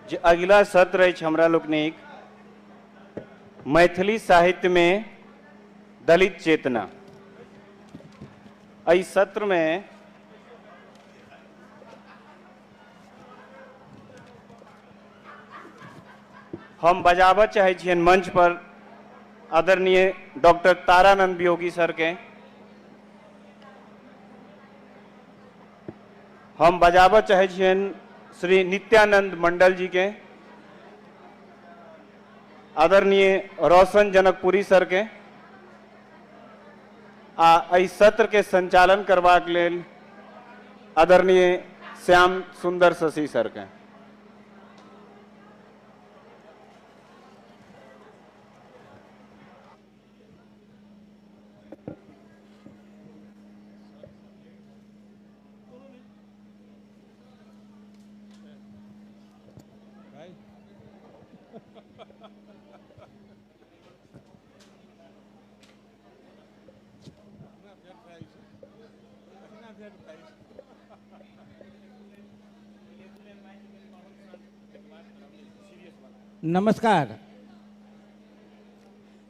जे अगला सत्र अछि हमरा लोकनिक मैथिली साहित्य में दलित चेतना। एहि सत्र में हम बजाबऽ चाहे छियनि मंच पर आदरणीय डॉक्टर तारानंद वियोगी सर के। हम बजाबऽ चाहे छियनि श्री नित्यानंद मंडल जी के, आदरणीय रोशन जनकपुरी सर के, आ एहि सत्र के संचालन करबाक लेल आदरणीय श्याम सुंदर शशि सर के। नमस्कार।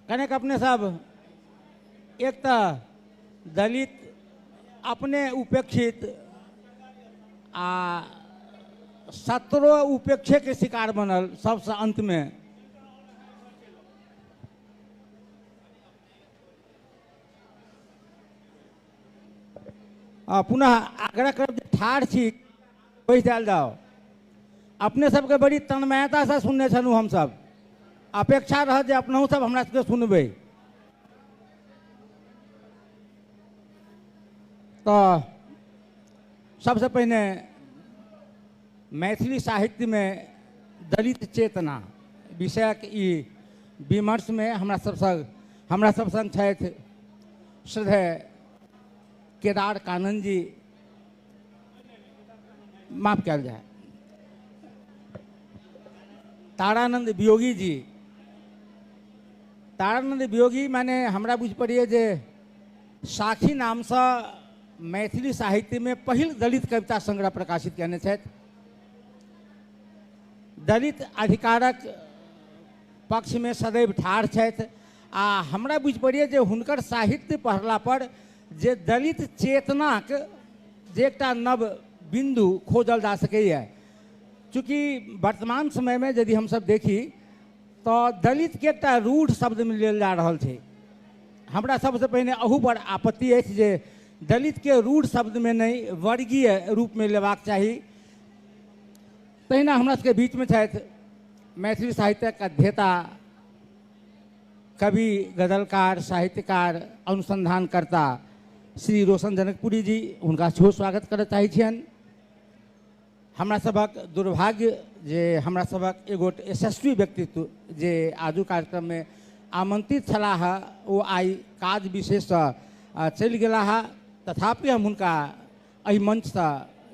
कनेक अपने सब एक तो दलित अपने उपेक्षित आ सत्रह उपेक्षे के शिकार बनल सबसे अंत में। पुनः आग्रह कर ठाढ़ छी बैस जाल जाओ। अपने सबके बड़ी तन्मयता से सुनने छलू हम सब, अपेक्षा रह जे अपनहु सब हमरा सबके सुनबे। तो सबसे पहले मैथिली साहित्य में दलित चेतना विषयक ई विमर्श में हमरा सब संग छथि श्रद्धेय केदार कानन जी, माफ कल जाए, तारानंद वियोगी जी। तारानंद वियोगी माने हमरा बुझ पड़िए जे साखी नाम से मैथिली साहित्य में पहिल दलित कविता संग्रह प्रकाशित करने छथि। दलित अधिकारक पक्ष में सदैव ठाढ़ छथि आ हमरा बुझ पड़िए जे हुनकर साहित्य पढ़ला पर जे दलित चेतनाक जे एकटा नव बिंदु खोजल जा सकैए। चूँकि वर्तमान समय में यदि हम सब देखी तो दलित के एकटा रूढ़ शब्द में लेल जा रहल छै। हमरा सबसे पहले अहू पर आपत्ति अछि जे दलित के रूढ़ शब्द में नहीं वर्गीय रूप में लेबाक चाही। तहिना हमरा सबके बीच में छथि मैथिली साहित्यक अध्येता, कवि, गजलकार, साहित्यकार, अनुसंधानकर्ता श्री रोशन जनकपुरी जी। हुनका सेहो स्वागत करय चाहै छियनि। हमरा सबक दुर्भाग्य जे हमरा सबक एगो यशस्वी व्यक्तित्व जे आजू कार्यक्रम में आमंत्रित छलाह वो आई काज विशेष चलि गेला है। तथापि हम हुनका एहि मंच से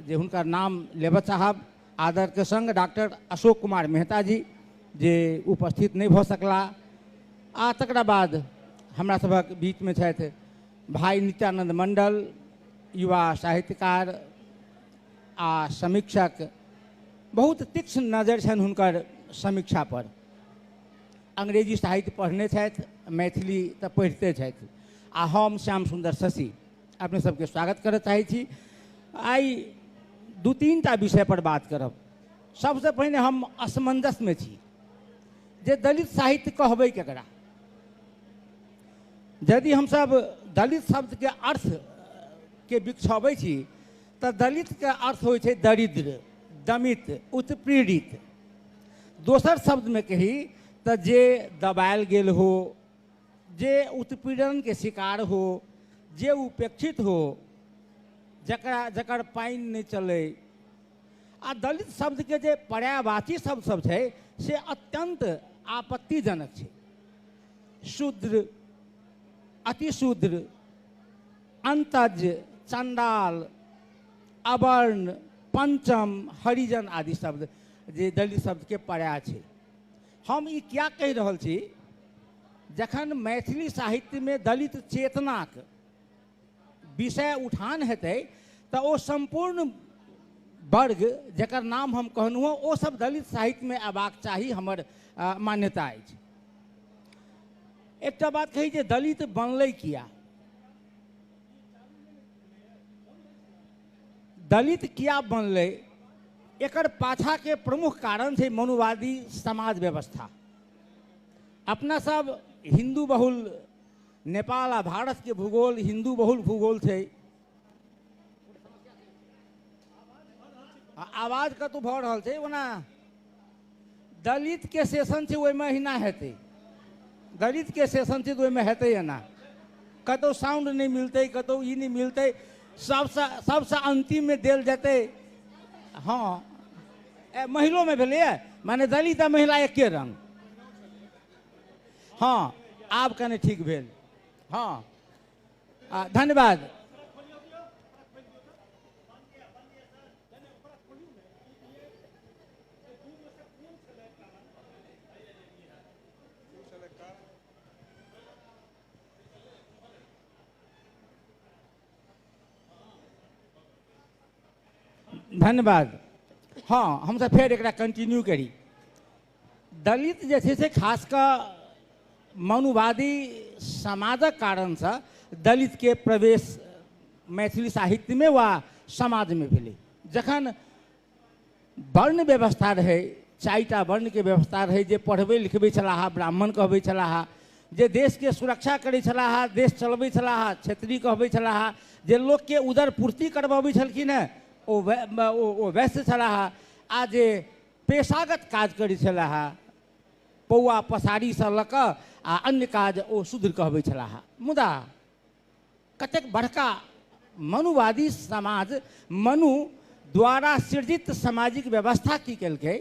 जे हुनकर नाम लेबऽ चाहब आदर के संग डॉक्टर अशोक कुमार मेहता जी जे उपस्थित नहीं भ सकला। आ तकरा बाद हमरा सबक बीच में छथि भाई नित्यानंद मंडल, युवा साहित्यकार आ समीक्षक। बहुत तीक्ष्ण नजर छनि हुनकर समीक्षा पर। अंग्रेजी साहित्य पढ़ने छथि, मैथिली तो पढ़ते छथि। आ हम श्याम सुंदर शशि अपने सबके स्वागत करय चाहै छी। आई दू तीन टा विषय पर बात करब। सबसे पहले हम असमंजस में छी जे दलित साहित्य कहबै केकरा। यदि हम सब दलित शब्द के अर्थ के विकसबै छी तो दलित के अर्थ होइ छै दरिद्र, दमित, उत्पीड़ित। दोसर शब्द में कही तो जे दबायल गेल हो, जे उत्पीड़न के शिकार हो, जे उपेक्षित हो, जकर पानि नहीं चले। आ दलित शब्द के जे पर्यायवाची शब्द सब छै से अत्यंत आपत्तिजनक छै। शूद्र, अतिशूद्र, अंतज, चंडाल, अवर्ण, पंचम, हरिजन आदि शब्द जे दलित शब्द के पर्याय छै। हम ई क्या कहि रहल छी, जखन मैथिली साहित्य में दलित चेतनाक विषय उठान हेतै तो ओ संपूर्ण वर्ग जकर नाम हम कहलहुँ ओ सब दलित साहित्य में अयबाक चाही, हमर मान्यता अछि। एकटा बात कही जे दलित बनलै किया, दलित किया बनलै, एकर पाछा के प्रमुख कारण छै मनुवादी समाज व्यवस्था। अपना सब हिंदू बहुल नेपाल आ भारत के भूगोल हिंदू बहुल भूगोल छै। आवाज कतौ भऽ रहल छै, ओना दलित के सेशन छै ओहिमे हिना हेतै, दलित के सेशन छै तऽ ओहिमे हेतै एना, कतौ साउंड नहीं मिलते, कतौ ई नहीं मिलते, सबसे अंतिम में देल जेतै। हाँ महिलो में भेलै, माने दलित आ महिला एके रंग। हाँ आब कने ठीक भेल। हाँ धन्यवाद। धन्यवाद। हाँ हमसे फिर एक कंटिन्यू करी। दलित जे छै से खास कऽ मनुवादी समाजक कारण से दलित के प्रवेश मैथिली साहित्य में वा समाज में भेलै। जखन वर्ण व्यवस्था रहे, चारिटा वर्ण के व्यवस्था रहे, जे पढ़बै लिखबै छलाह ब्राह्मण कहबै छलाह, जे देश के सुरक्षा करै छलाह, देश चलबै छलाह क्षत्रिय कहबै छलाह, जे लोक के उदर पूर्ति करबबै छलखिन हैं ओ वैश्य छलाह, आ जे पेशागत काज करै छलाह पौआ पसारी से लऽ कऽ आ अन्य काज ओ शूद्र कहबै छलाह। मुदा कतेक बड़का मनुवादी समाज मनु द्वारा सृजित सामाजिक व्यवस्था की केलकै,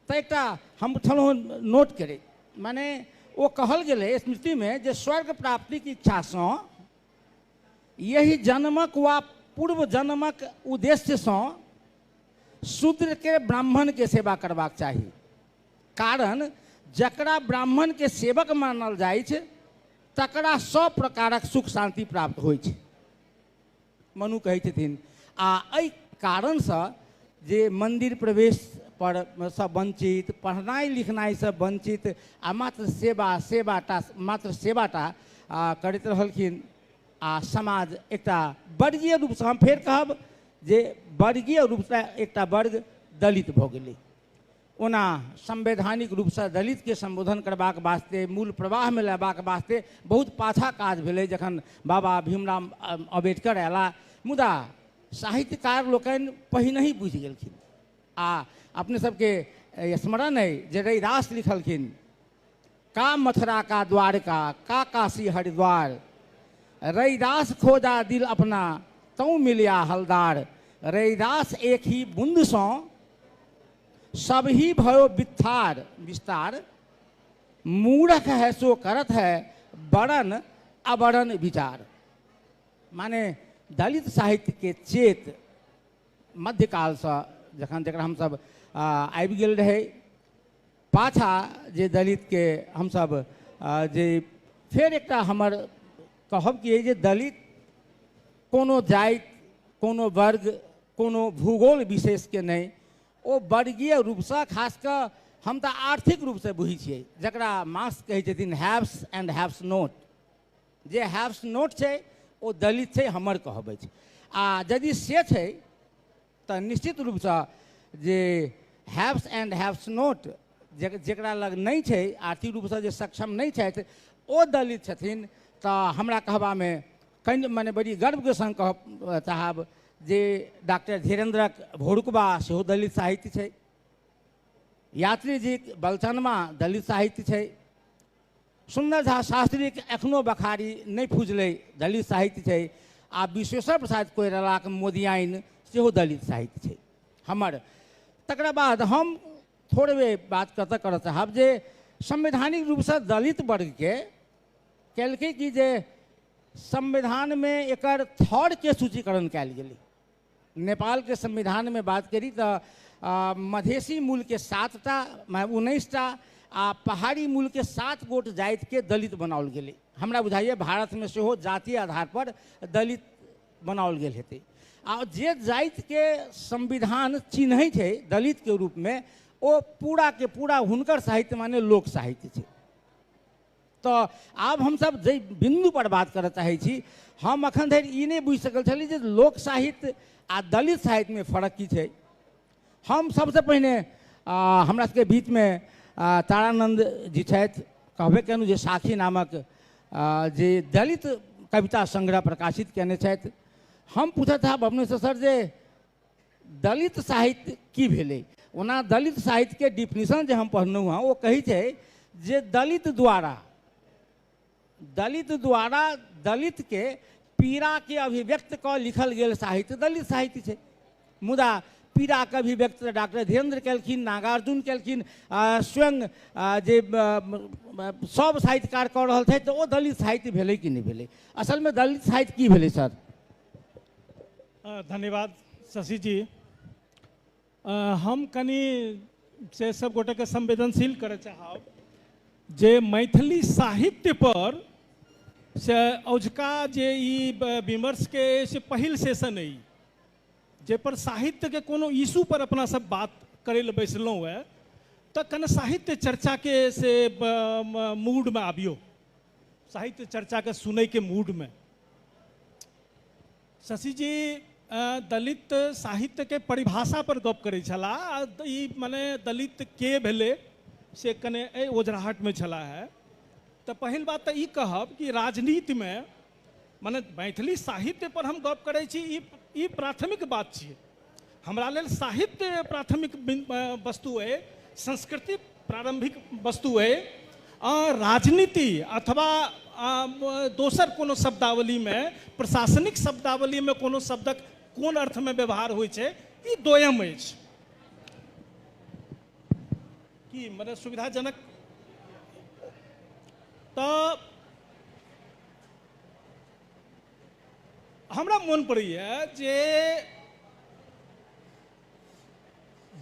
तऽ एकटा हम छलहुँ नोट करै, माने ओ कहल गेलै स्मृति में जे स्वर्ग प्राप्ति की इच्छा से यही जन्मक वा पूर्व जन्मक उद्देश्य से शूद्र के ब्राह्मण के सेवा करबाक चाही। कारण जकरा ब्राह्मण के सेवक मानल जाइ छै तकरा सब प्रकारक सुख शांति प्राप्त होइ छै, मनु कहै छथिन। आ एहि कारण से जे मंदिर प्रवेश पर सब वंचित, पढ़नाई लिखनाई से वंचित, आ मात्र सेवाटा करैत रहलखिन, आ समाज एकटा वर्गीय रूप से, हम फेर कहब जे वर्गीय रूप से एकटा वर्ग दलित भऽ गेलै। ओना संवैधानिक रूप से दलित के संबोधन करबाक वास्ते, मूल प्रवाह में लेबाक वास्ते बहुत पाछा काज भेलै जखन बाबा भीमराव अम्बेडकर अयला। मुदा साहित्यकार लोकनि पहिनहि बुझि गेलखिन। आ अपने सबके स्मरण है जे रैदास लिखलखिन, का मथुरा का द्वारका, का काशी हरिद्वार, रैदास खोजा दिल अपना तऊ मिलिया हलदार, रैदास एक ही बूंद सौ सब ही भयो विस्तार, मूर्ख है सो करत है बड़न अबड़न विचार। माने दलित साहित्य के चेत मध्यकाल से जखन जकरा हमसब आबि गेल रहे, पाछा जे दलित के हमसब जे फेर एकटा हमर कहब कि जे दलित कोनो जाति, कोनो वर्ग, कोनो भूगोल विशेष के नहीं, ओ वर्गीय रूप से खास कऽ हम तऽ आर्थिक रूप से बुझै छियै, जकरा मार्क्स कहै छथिन haves and haves note. J haves note छै ओ दलित छै, हमर कहबै छै। आ यदि से छै तऽ निश्चित रूप से जे हैव्स एंड हैव्स नोट जकरा लग नहीं छै, आर्थिक रूप से जे सक्षम नहीं छथि, ओ दलित छथिन। तऽ हमरा कहबामे कनि मने बड़ी गर्वके संग कहब चाहब जे डॉक्टर धीरेन्द्रक भोरुकबा सेहो दलित साहित्य छै, यात्री जी बलचनमा दलित साहित्य छै, सुंदर झा शास्त्री के एखनो बखारी नहीं फुजलै दलित साहित्य छै, आ विश्वेश्वर प्रसाद कोइरालाक मोदियाइन सेहो दलित साहित्य छै हमर। तकरा बाद हम थोड़े बात करऽ चाहब जे संवैधानिक रूप से दलित वर्ग के केलकै कि जे संविधान में एकर थर्ड के सूचीकरण कयल गेलै। नेपाल के संविधान में बात करी तो मधेसी मूल के 7टा 19टा आ पहाड़ी मूल के 7 गोट जाति के दलित बनाओल गेलै। हमरा बुझाइए भारत में सेहो जातीय आधार पर दलित बनाओल गेल हेतै। आ जे जाति के संविधान चिन्है छै दलित के रूप में, ओ पूरा के पूरा हुनकर साहित्य माने लोक साहित्य छै। तो आब हम सब जे बिंदु पर बात करऽ चाहै छी, हम अखन धरि ई नहि बुझि सकल छली जे लोक साहित्य आ दलित साहित्य में फर्क की छै। हम सबसे पहिने हमरा सबके बीच में तारानंद जी छथि, कहबे केलहुँ जे साखी नामक जे दलित कविता संग्रह प्रकाशित केने छथि। हम पूछत था भुवनेश्वर सर जे दलित साहित्य की भेलै। ओना दलित साहित्य के डिफिनेशन जे हम पढ़लहुँ हँ, वो कहै छै जे दलित द्वारा दलित के पीड़ा के अभिव्यक्त क लिखल गेल साहित्य दलित साहित्य छै। मुदा पीड़ा के अभिव्यक्त डॉक्टर धीरेन्द्र केलखिन, नागार्जुन केलखिन, स्वयं जे सब साहित्यकार कऽ रहल छथि, तो ओ दलित साहित्य भेलै कि नहि भेलै। असल में दलित साहित्य की भेलै सर? धन्यवाद शशि जी। हम कनी से सब गोटे के संवेदनशील करय चाहब जे मैथिली साहित्य पर से अजुका जे ई विमर्श के से पहिल सेशन है, जे पर साहित्य के कोनो इशू पर अपना सब बात करे ले बैसलहुँ है, तो कने साहित्य चर्चा के से मूड में आबियो, साहित्य चर्चा के सुनै के मूड में। शशि जी दलित साहित्य के परिभाषा पर गप करे छला, ई माने दलित के भेले से कने ए ओझराहट में छला है। तो पहिल बात तो ई कहब कि राजनीति में माने मैथिली साहित्य पर हम गप करे छी, ई प्राथमिक बात छियै। हमरा लेल साहित्य प्राथमिक वस्तु है, संस्कृति प्रारंभिक वस्तु है। राजनीति अथवा दोसर कोनो शब्दावली में, प्रशासनिक शब्दावली में कोनो शब्दक कोन अर्थ में व्यवहार होइ छै, ई दोयम अछि। कि मतलब सुविधाजनक। तो हमरा मन पड़ैए जे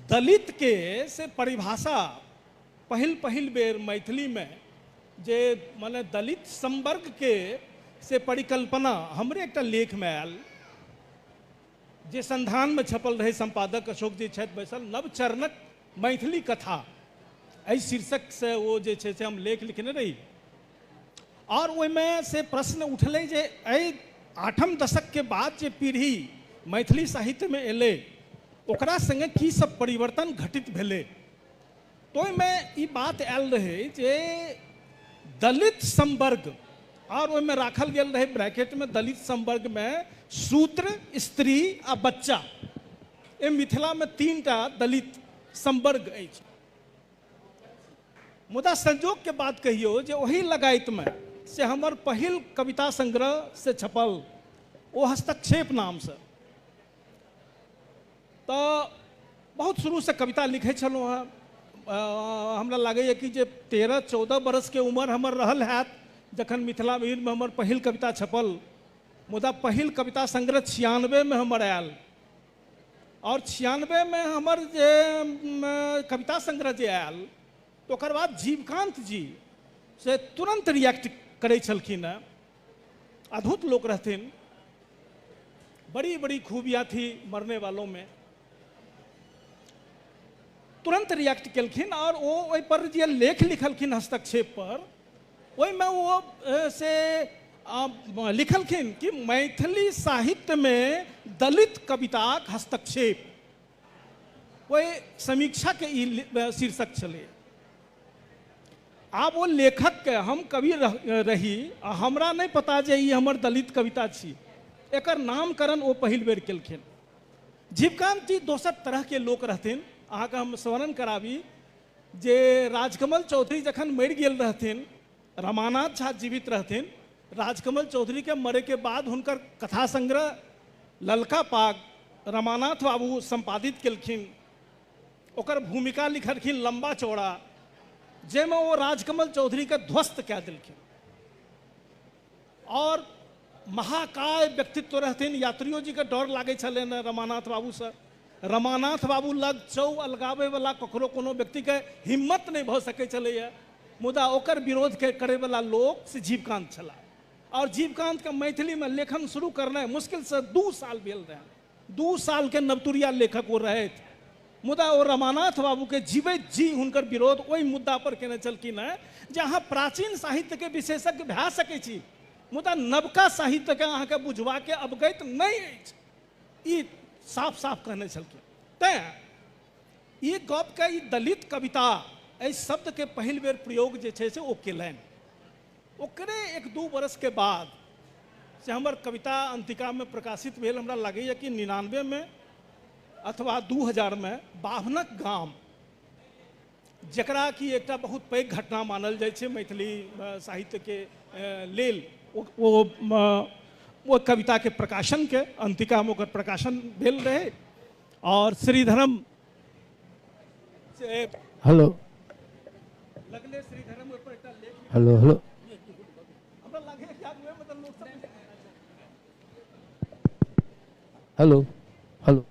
दलित के से परिभाषा पहिल बेर मैथिली में जे माने दलित संवर्ग के से परिकल्पना हमरे एकटा लेख में आयल, जे संधान में छपल रहे। संपादक अशोक जी छथि बैसल, नवचरणक मैथिली कथा, एहि शीर्षक से वो जे छै से हम लेख लिखने रही। और ओहिमे से प्रश्न उठलै जे एहि 8म दशक के बाद जे पीढ़ी मैथिली साहित्य में एलै, ओकरा संगे की सब परिवर्तन घटित भेलै। तो ओहिमे ई बात आयल रहे जे दलित संवर्ग, और ओहिमे राखल गेल रहे ब्रैकेट में दलित संवर्ग में शूद्र, स्त्री आ बच्चा। ए मिथिला में 3टा दलित संवर्ग अछि। मुदा संजोग के बात कहियो जे वही लगाइत में से हमर पहिल कविता संग्रह से छपल, वो हस्तक्षेप नाम से। तो बहुत शुरू से कविता लिखे छलहुँ हैं। हमरा लागैए कि जे 13-14 बरस के उम्र हमर रहल हैत जखन मिथिला वीर में हमर पहिल कविता छपल। मुदा पहिल कविता संग्रह 96 में हमर आयल, और 96 में हमर जे कविता संग्रह जे आयल, तो ओकर बाद जीवकांत जी से तुरंत रिएक्ट करे छलखिन हैं। अद्भुत लोग रहथिन, बड़ी बड़ी खूबियाँ थी मरने वालों में। तुरंत रिएक्ट केलखिन, और वो ओहि पर जे लेख लिखलखिन हस्तक्षेप पर, ओहि में वो से लिखलखिन कि मैथिली साहित्य में दलित कविताक हस्तक्षेप। वही समीक्षा के ई शीर्षक छलै। आब वो लेखक के हम कवि रही, हमरा नहीं पता जे ई हमर दलित कविता छी। एकर नामकरण वो पहिल बेर केलखिन। जीवकांत जी दोसर तरह के लोक रहथिन। अहाँ के हम स्मरण कराबी जे राजकमल चौधरी जखन मरि गेल रहथिन, रमानाथ झा जीवित रहथिन। राजकमल चौधरी के मरे के बाद हुनकर कथा संग्रह ललका पाग रमानाथ बाबू संपादित केलखिन। ओकर भूमिका लिखलखिन लंबा चौड़ा, जेमे वो राजकमल चौधरी के ध्वस्त कह दिलखिन। और महाकाय व्यक्तित्व रहथिन। यात्रियों जी के डर लागे छलै न रमानाथ बाबू से। रमानाथ बाबू लग चौ अलगावे वाला ककरो कोनो व्यक्ति के हिम्मत नहीं भ सकै छलैया। मुदा ओकर विरोध के करे वाला लोग से जीवकांत छला। और जीवकांत के मैथिली में लेखन शुरू करना मुश्किल से 2 साल भेल रहे। 2 साल के नवतुरिया लेखक वो रहे थे, मुदा ओ रमानाथ बाबू के जीवित जी हुनकर विरोध ओहि मुद्दा पर केने छलखिन है जहाँ प्राचीन साहित्य के विशेषज्ञ भए सकै छी, मुदा नवका साहित्य के अहाँके बुझबा के अवगत नहीं अछि, ई साफ साफ कहने छलखिन। तैं ई गप के ई दलित कविता एहि शब्द के पहिल बेर प्रयोग जे छै से ओ केलनि। ओकरे 1-2 बरस के बाद से हमर कविता अंतिका में प्रकाशित भेल। हमरा लगैए कि 99 में अथवा 2000 में बाभनक गाम, जकरा कि एकटा बहुत पैघ घटना मानल जाइ छै मैथिली साहित्य के लेल, वो कविता के प्रकाशन के अंतिका में ओकर प्रकाशन भेल रहे। और श्रीधरम से हेलो लगले श्रीधरम ओहि पर एकटा लेख, हेलो हेलो हमरा लागे कि आगू में मतलब लोग सब हेलो हेलो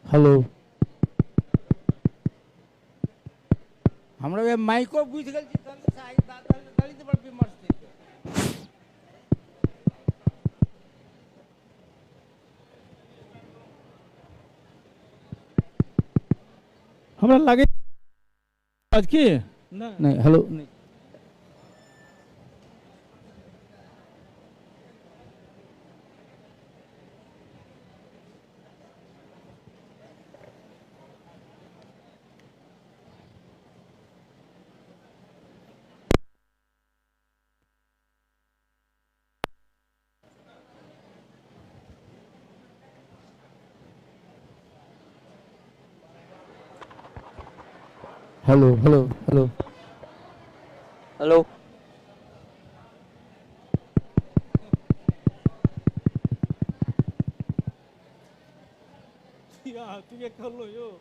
हेलो हमरा माइको बुझ गेल छी, दलित पर विमर्श हमरा लागे आज की नहीं हेलो नहीं। हेलो हेलो हेलो हेलो तू ये कर लो यो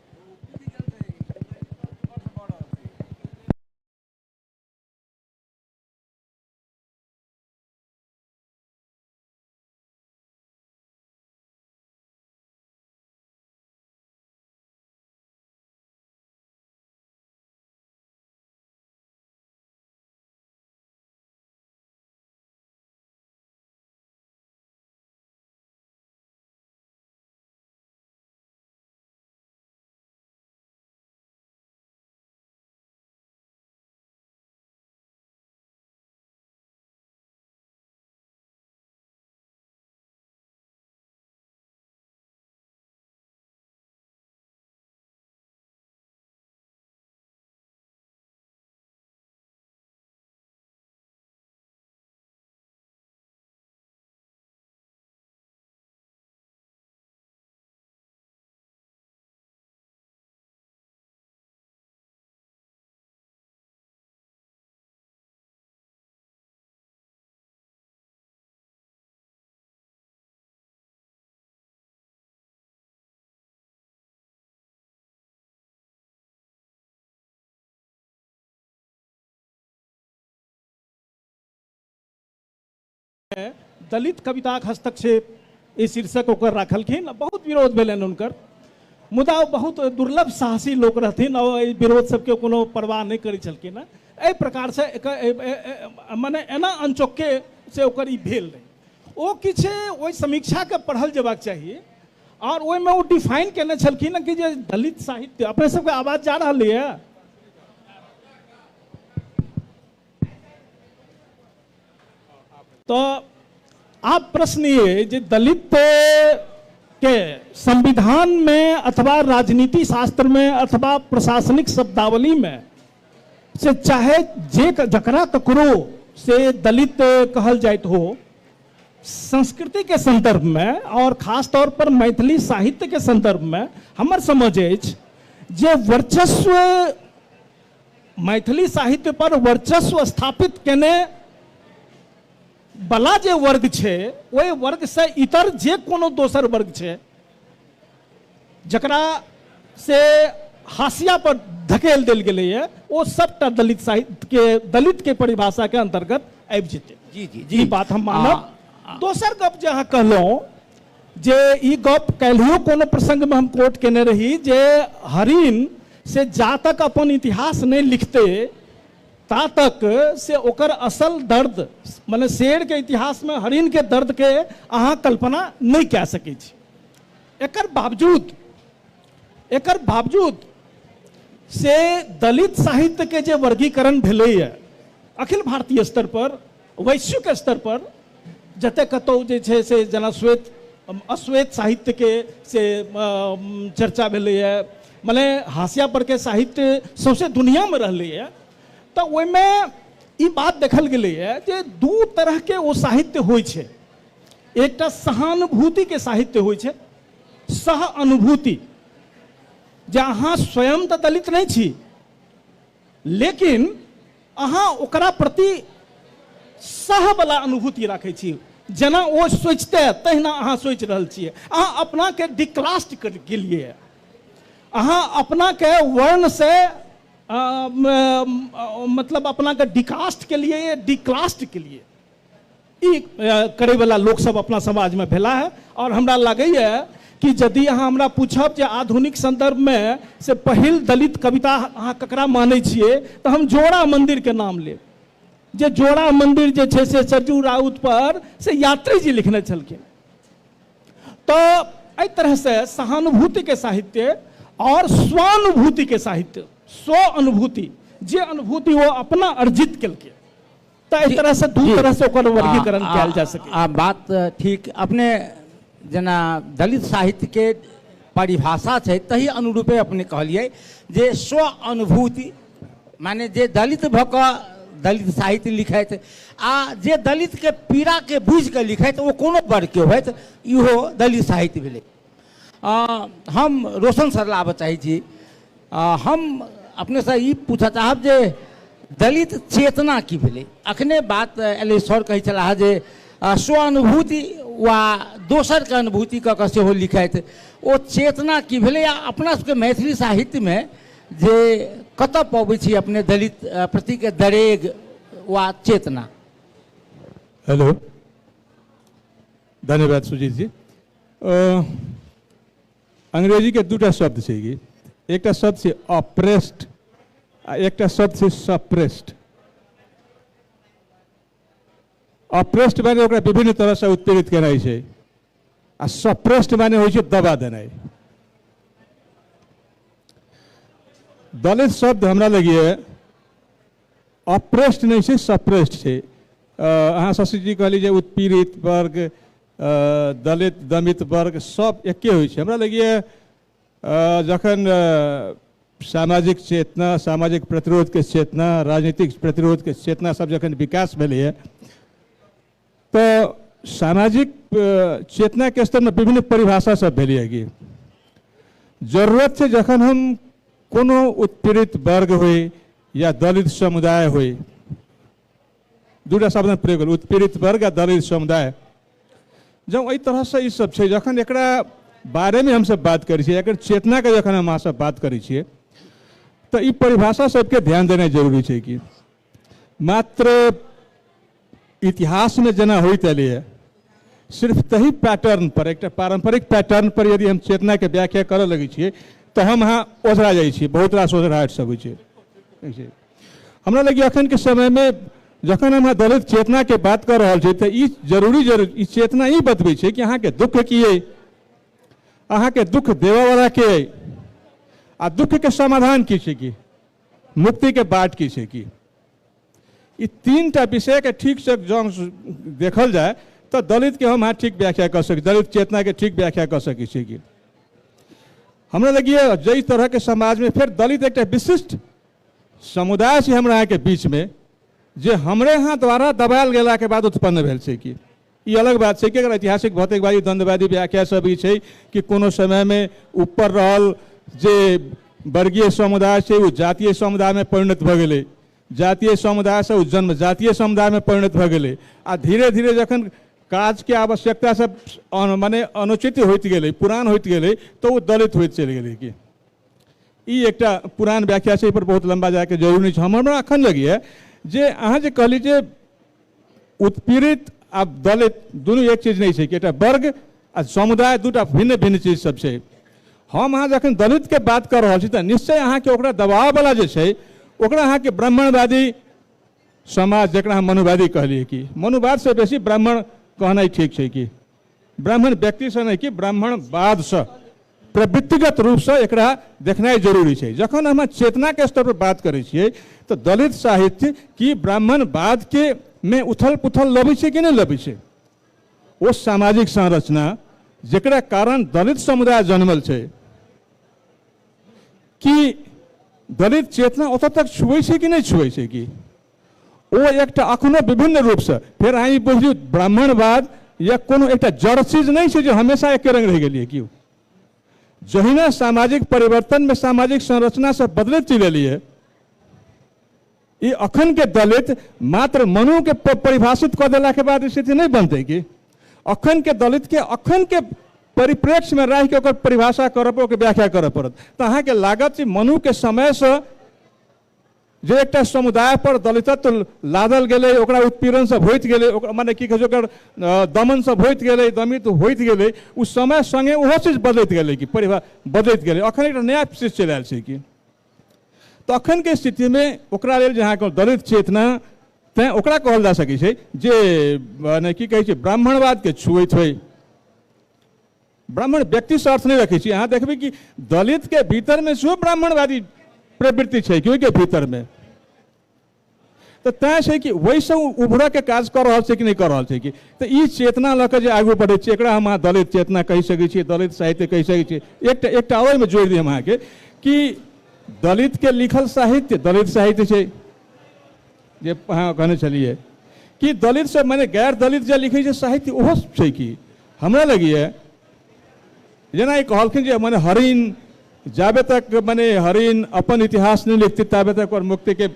दलित कविता हस्तक्षेप ई शीर्षक ओकर राखलखिन। बहुत विरोध भेलनि हुनकर, मुदा ओ बहुत दुर्लभ साहसी लोक रहथिन और एहि विरोध सबके कोनो परवाह नहीं करै छलखिन। एहि प्रकार से मने एना अनचोके से ओकर ई भेल रहे। ओ किछु ओहि समीक्षा के पढ़ल जेबाक चाहिए और ओहिमे ओ डिफाइन केने छलखिन कि जे दलित साहित्य, अपने सबके आवाज जा रहल है, तो आप प्रश्न ये जे दलित के संविधान में अथवा राजनीति शास्त्र में अथवा प्रशासनिक शब्दावली में से चाहे जे जकरा ककरो से दलित कहल जाइत हो, संस्कृति के संदर्भ में और खास तौर पर मैथिली साहित्य के संदर्भ में हमर समझ अछि जे वर्चस्व मैथिली साहित्य पर वर्चस्व स्थापित केने बला जे वर्ग छे, ओहि वर्ग से इतर जे कोनो दोसर वर्ग छे जकरा से हाशिया पर धकेल देल गेलै है, वो सबटा दलित साहित्य के दलित के परिभाषा के अंतर्गत आबि जेतै। जी जी जी बात हम मानब। दोसर गप जे अहाँ कहलहुँ जे ई गप काल्हियो कोनो प्रसंग में हम कोट केने रही जे हरिन से जा तक अपन इतिहास नहीं लिखते ता तक से ओकर असल दर्द माने शेर के इतिहास में हरिन के दर्द के अहाँ कल्पना नहीं कह सकै छी। एकर बावजूद से दलित साहित्य के जे वर्गीकरण भेलैए अखिल भारतीय स्तर पर, वैश्विक स्तर पर, जते कतौ जे छै से जेना अश्वेत साहित्य के से चर्चा भेलैए, माने हाशिया पर के साहित्य सौंसे दुनिया में रहलैए, तो ओहिमे ई बात देखल गेलैए जे दू तरह के ओ साहित्य होइ छै। एकटा सहानुभूति के साहित्य होइ छै, सह अनुभूति, जे अहाँ स्वयं तो दलित नहीं छी लेकिन अहाँ ओकरा प्रति सह वाला अनुभूति राखै छी, जेना ओ सोचते तहिना अहाँ सोच रहल छियै। अहाँ अपना के डिक्लास्ट केलिए, अहाँ अपना के वर्ण से मतलब अपना के डिकास्ट के लिए, डिक्लास्ट के लिए ई करे वाला लोग सब अपना समाज में भेला है। और हमरा लगैए कि यदि अहाँ हमरा पूछब जे आधुनिक संदर्भ में से पहिल दलित कविता अहाँ ककरा मानै छियै, तो हम जोड़ा मंदिर के नाम लेब। जे जोड़ा मंदिर जे छै से सरजू राउत पर से यात्री जी लिखने छलखिन। तो एहि तरह से सहानुभूति के साहित्य और स्वानुभूति के साहित्य, स्व अनुभूति, जे अनुभूति वो अपना अर्जित केलकै, तो एहि तरह से दू तरह से ओकर वर्गीकरण कयल जा सकै। बात ठीक, अपने जेना दलित साहित्य के परिभाषा छै तही अनुरूपे अपने कहलिए जे स्व अनुभूति, माने जे दलित भऽ कऽ दलित साहित्य लिखैत आ जे दलित के पीड़ा के बुझ के लिखैत ओ कोनो वर्ग के होइत, इहो दलित साहित्य भेलै। हम रोशन सर लाबऽ चाहै छी। हम अपने से ई पूछऽ चाहब जे दलित चेतना की भेलै। अखने बात एलै, सर कहै छलाह जे स्वानुभूति वा दोसर के अनुभूति कऽ कऽ सेहो लिखैत, ओ चेतना की भेलै। आ अपना सबके मैथिली साहित्य में जे कतऽ पबै छी अपने दलित प्रति के दरेग वा चेतना? हेलो, धन्यवाद सुजीत जी। अंग्रेजी के दूटा शब्द छै कि एकटा शब्द छै ऑप्रेस्ड आ एकटा शब्द छै सप्रेस्ड। ऑप्रेस्ड माने ओकरा विभिन्न तरह से उत्पीड़ित केनाइ छै आ सप्रेस्ड माने होइ छै दबा देनाइ। दलित शब्द हमरा लगिए ऑप्रेस्ड नहीं छै, सप्रेस्ड छै। अहाँ शशि जी कहली जे उत्पीड़ित वर्ग, दलित दमित वर्ग सब एके होइ छै। हमरा लगिए जखन सामाजिक चेतना, सामाजिक प्रतिरोध के चेतना, राजनीतिक प्रतिरोध के चेतना सब जखन विकास भेलैए तो सामाजिक चेतना के स्तर में विभिन्न परिभाषा सब भेलैए कि जरूरत छै जखन हम कोनो उत्पीड़ित वर्ग होय या दलित समुदाय होय, दूटा शब्द प्रयोग करू, उत्पीड़ित वर्ग आ दलित समुदाय, जब एहि तरह से ई सब छै, जखन एकरा बारे में हम सब बात करै छियै, एकर चेतना के जखन हम अहाँ सब बात करै छियै, तो ई परिभाषा सबके ध्यान देना जरूरी छै कि मात्र इतिहास में जेना होइत एलैए सिर्फ तही पैटर्न पर, एक पारंपरिक पैटर्न पर यदि हम चेतना के व्याख्या करऽ लगे छियै तो हम अहाँ ओझरा जाइ छियै, बहुत रास ओझराहट सब होइ छै। हमरा लगे अखन के समय में जखन हम दलित चेतना के बात कर रहल छी तो ई जरूरी चेतना ई बतबै छै कि अहाँ के दुख की अइ, अहाँ के दुख देवऽ वाला के अइ, आ दुख के समाधान की छै, कि मुक्ति के बाट की छै। कि ई तीनटा विषय के ठीक से जब देखल जाए तो दलित के हम ठीक व्याख्या कर सकै, दलित चेतना के ठीक व्याख्या कर सकै छी। कि हमरा लगिए जई तरह के समाज में फिर दलित एक विशिष्ट समुदाय छै हमरा यहाँ के बीच में जे हमरे यहाँ द्वारा दबायल गेला के बाद उत्पन्न भेल छै। कि ई अलग बात छै कि अगर ऐतिहासिक भौतिकवादी द्वंद्ववादी व्याख्या सब ई छै कि कोनो समय में ऊपर रहल जे वर्गीय समुदाय छै वो जातीय समुदाय में परिणत भऽ गेलै, जातीय समुदाय से जन्म जातीय समुदाय में परिणत भऽ गेलै, आ धीरे धीरे जखन काज के आवश्यकता सब माने अनुचित होइत गेलै, पुरान होइत गेलै, तो वो दलित होइत चलि गेलै। कि ई एकटा पुरान व्याख्या छै, पर बहुत लंबा जाके जरूरी नहीं छै। हमरा अखन लगिए जे अहाँ जे कहली जे उत्पीड़ित आ दलित दुनू एक चीज नहीं छै, कि एकटा वर्ग आ समुदाय दूटा भिन्न भिन्न चीज सब छै। हम अहाँ जखन दलित के बात कर रहल छी तो निश्चय अहाँ के ओकरा दबाव वाला जे छै ओकरा अहाँ के ब्राह्मणवादी समाज जकरा हम मनुवादी कहलिए कि मनुवाद से बेसी ब्राह्मण कहनाइ ठीक है कि ब्राह्मण व्यक्ति से नहीं कि ब्राह्मणवाद से प्रवृत्तिगत रूप से एकरा देखनाइ जरूरी है। जखन हम चेतना के स्तर पर बात करै छियै तो दलित साहित्य की ब्राह्मणवाद के में उथल पुथल लबै छै कि नहीं लबै छै? वो सामाजिक संरचना जकरा कारण दलित समुदाय जन्मल छै कि दलित चेतना ओतऽ तक छुए छै कि नहीं छुए छै कि ओ एकटा अखनो विभिन्न रूप से फिर अहाँ बुझियौ ब्राह्मणवाद या कोनो एकटा जड़ चीज नहीं छै जो हमेशा एके रंग रह गेलिए कि जहिना सामाजिक परिवर्तन में सामाजिक संरचना से बदलैत चलि एलियै ई अखन के दलित मात्र मनु के परिभाषित कऽ देला के बाद स्थिति नहीं बनतै कि अखन के दलित के अखन के परिप्रेक्ष्य में रह के ओकर परिभाषा करब ओकर व्याख्या करऽ पड़त। तो अहाँ के लागत छै मनु के समय से जे एकटा समुदाय पर दलितत्व लादल गेलै ओकरा उत्पीड़न सब होइत गेलै ओकरा माने की कहै छै ओकर दमन सब होइत गेलै दमित होइत गेलै उस समय संगे ओहो चीज बदलैत गेलै कि बदलैत गेलै अखन एकटा नया चीज चलि आयल छै कि तो अखन के स्थिति में ओकरा लेल जे अहाँके दलित चेतना तैं ओकरा कहल जा सकै छै जे माने की कहै छै ब्राह्मणवाद के छुएत होइ। ब्राह्मण व्यक्ति से अर्थ नहीं रखे छी अहाँ देखबै कि दलित के भीतर में सेहो ब्राह्मणवादी प्रवृत्ति है कि के भीतर में तो तैं छै कि वैसे उभरऽ के काज कर रहल छै कि नहीं कर रहल छै कि तो ई चेतना लऽ के जे आगू बढ़ै छै एकरा हम दलित चेतना कहि सकै छियै दलित साहित्य कहि सकै छियै। एकटा और में जोड़ि दी हम अहाँके कि दलित के लिखल साहित्य दलित साहित्य छै जे अहाँ कहने छलिए कि दलित से माने गैर दलित जे लिखै छै साहित्य ओहो छै कि हमरा लगिए जेना ई कहलखिन जे माने हरिन जाबे तक माने हरिन अपन इतिहास नहीं लिखते ताबे तक और मुक्ति के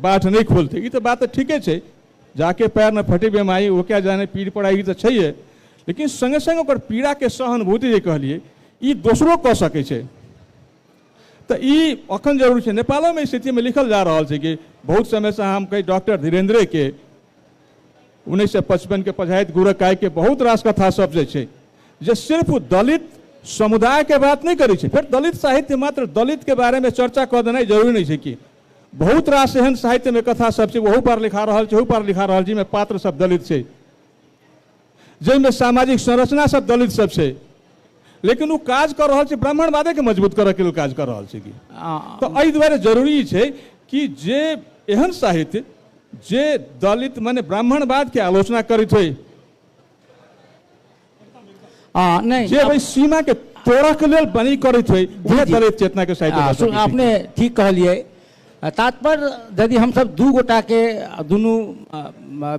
बाट नहीं खोलते ये तो बात तो ठीके है जाके पैर न फटी बेमाई वो क्या जाने पीड़ पड़ाई तो छै लेकिन संगे संगे ओकर पीड़ा के सहानुभूति जे कहलिए ये दोसरो कह सकै छै तो ई अखन जरूरी है। नेपालों में स्थिति में लिखल जा रहा है कि बहुत समय से हम कई डॉक्टर धीरेन्द्र के 1955 के पझाइत गुरकाय के बहुत रास कथा सब जे सिर्फ दलित समुदाय के बात नहीं करै छै फिर दलित साहित्य मात्र दलित के बारे में चर्चा कऽ देनाइ जरूरी नहीं है कि बहुत रास एहन साहित्य में कथा सब वहू पर लिखा रहा है पर लिखा रहा है पात्र सब दलित है जिसमें सामाजिक संरचना सब दलित सब है लेकिन वो काज कर रहा है ब्राह्मणवादे के मजबूत करे के लिए काज कर रहा है कि तो एहि दुआरे जरूरी है कि जे एहन साहित्य जे दलित माने ब्राह्मणवाद के आलोचना करैत होइ नहीं जे भाई सीमा के तोड़ा के लेल बनी करैत होइ वह दलित चेतना के साहित्य आपने ठीक कहलिए। तात्पर्य यदि हम सब दू गोटा के दुनू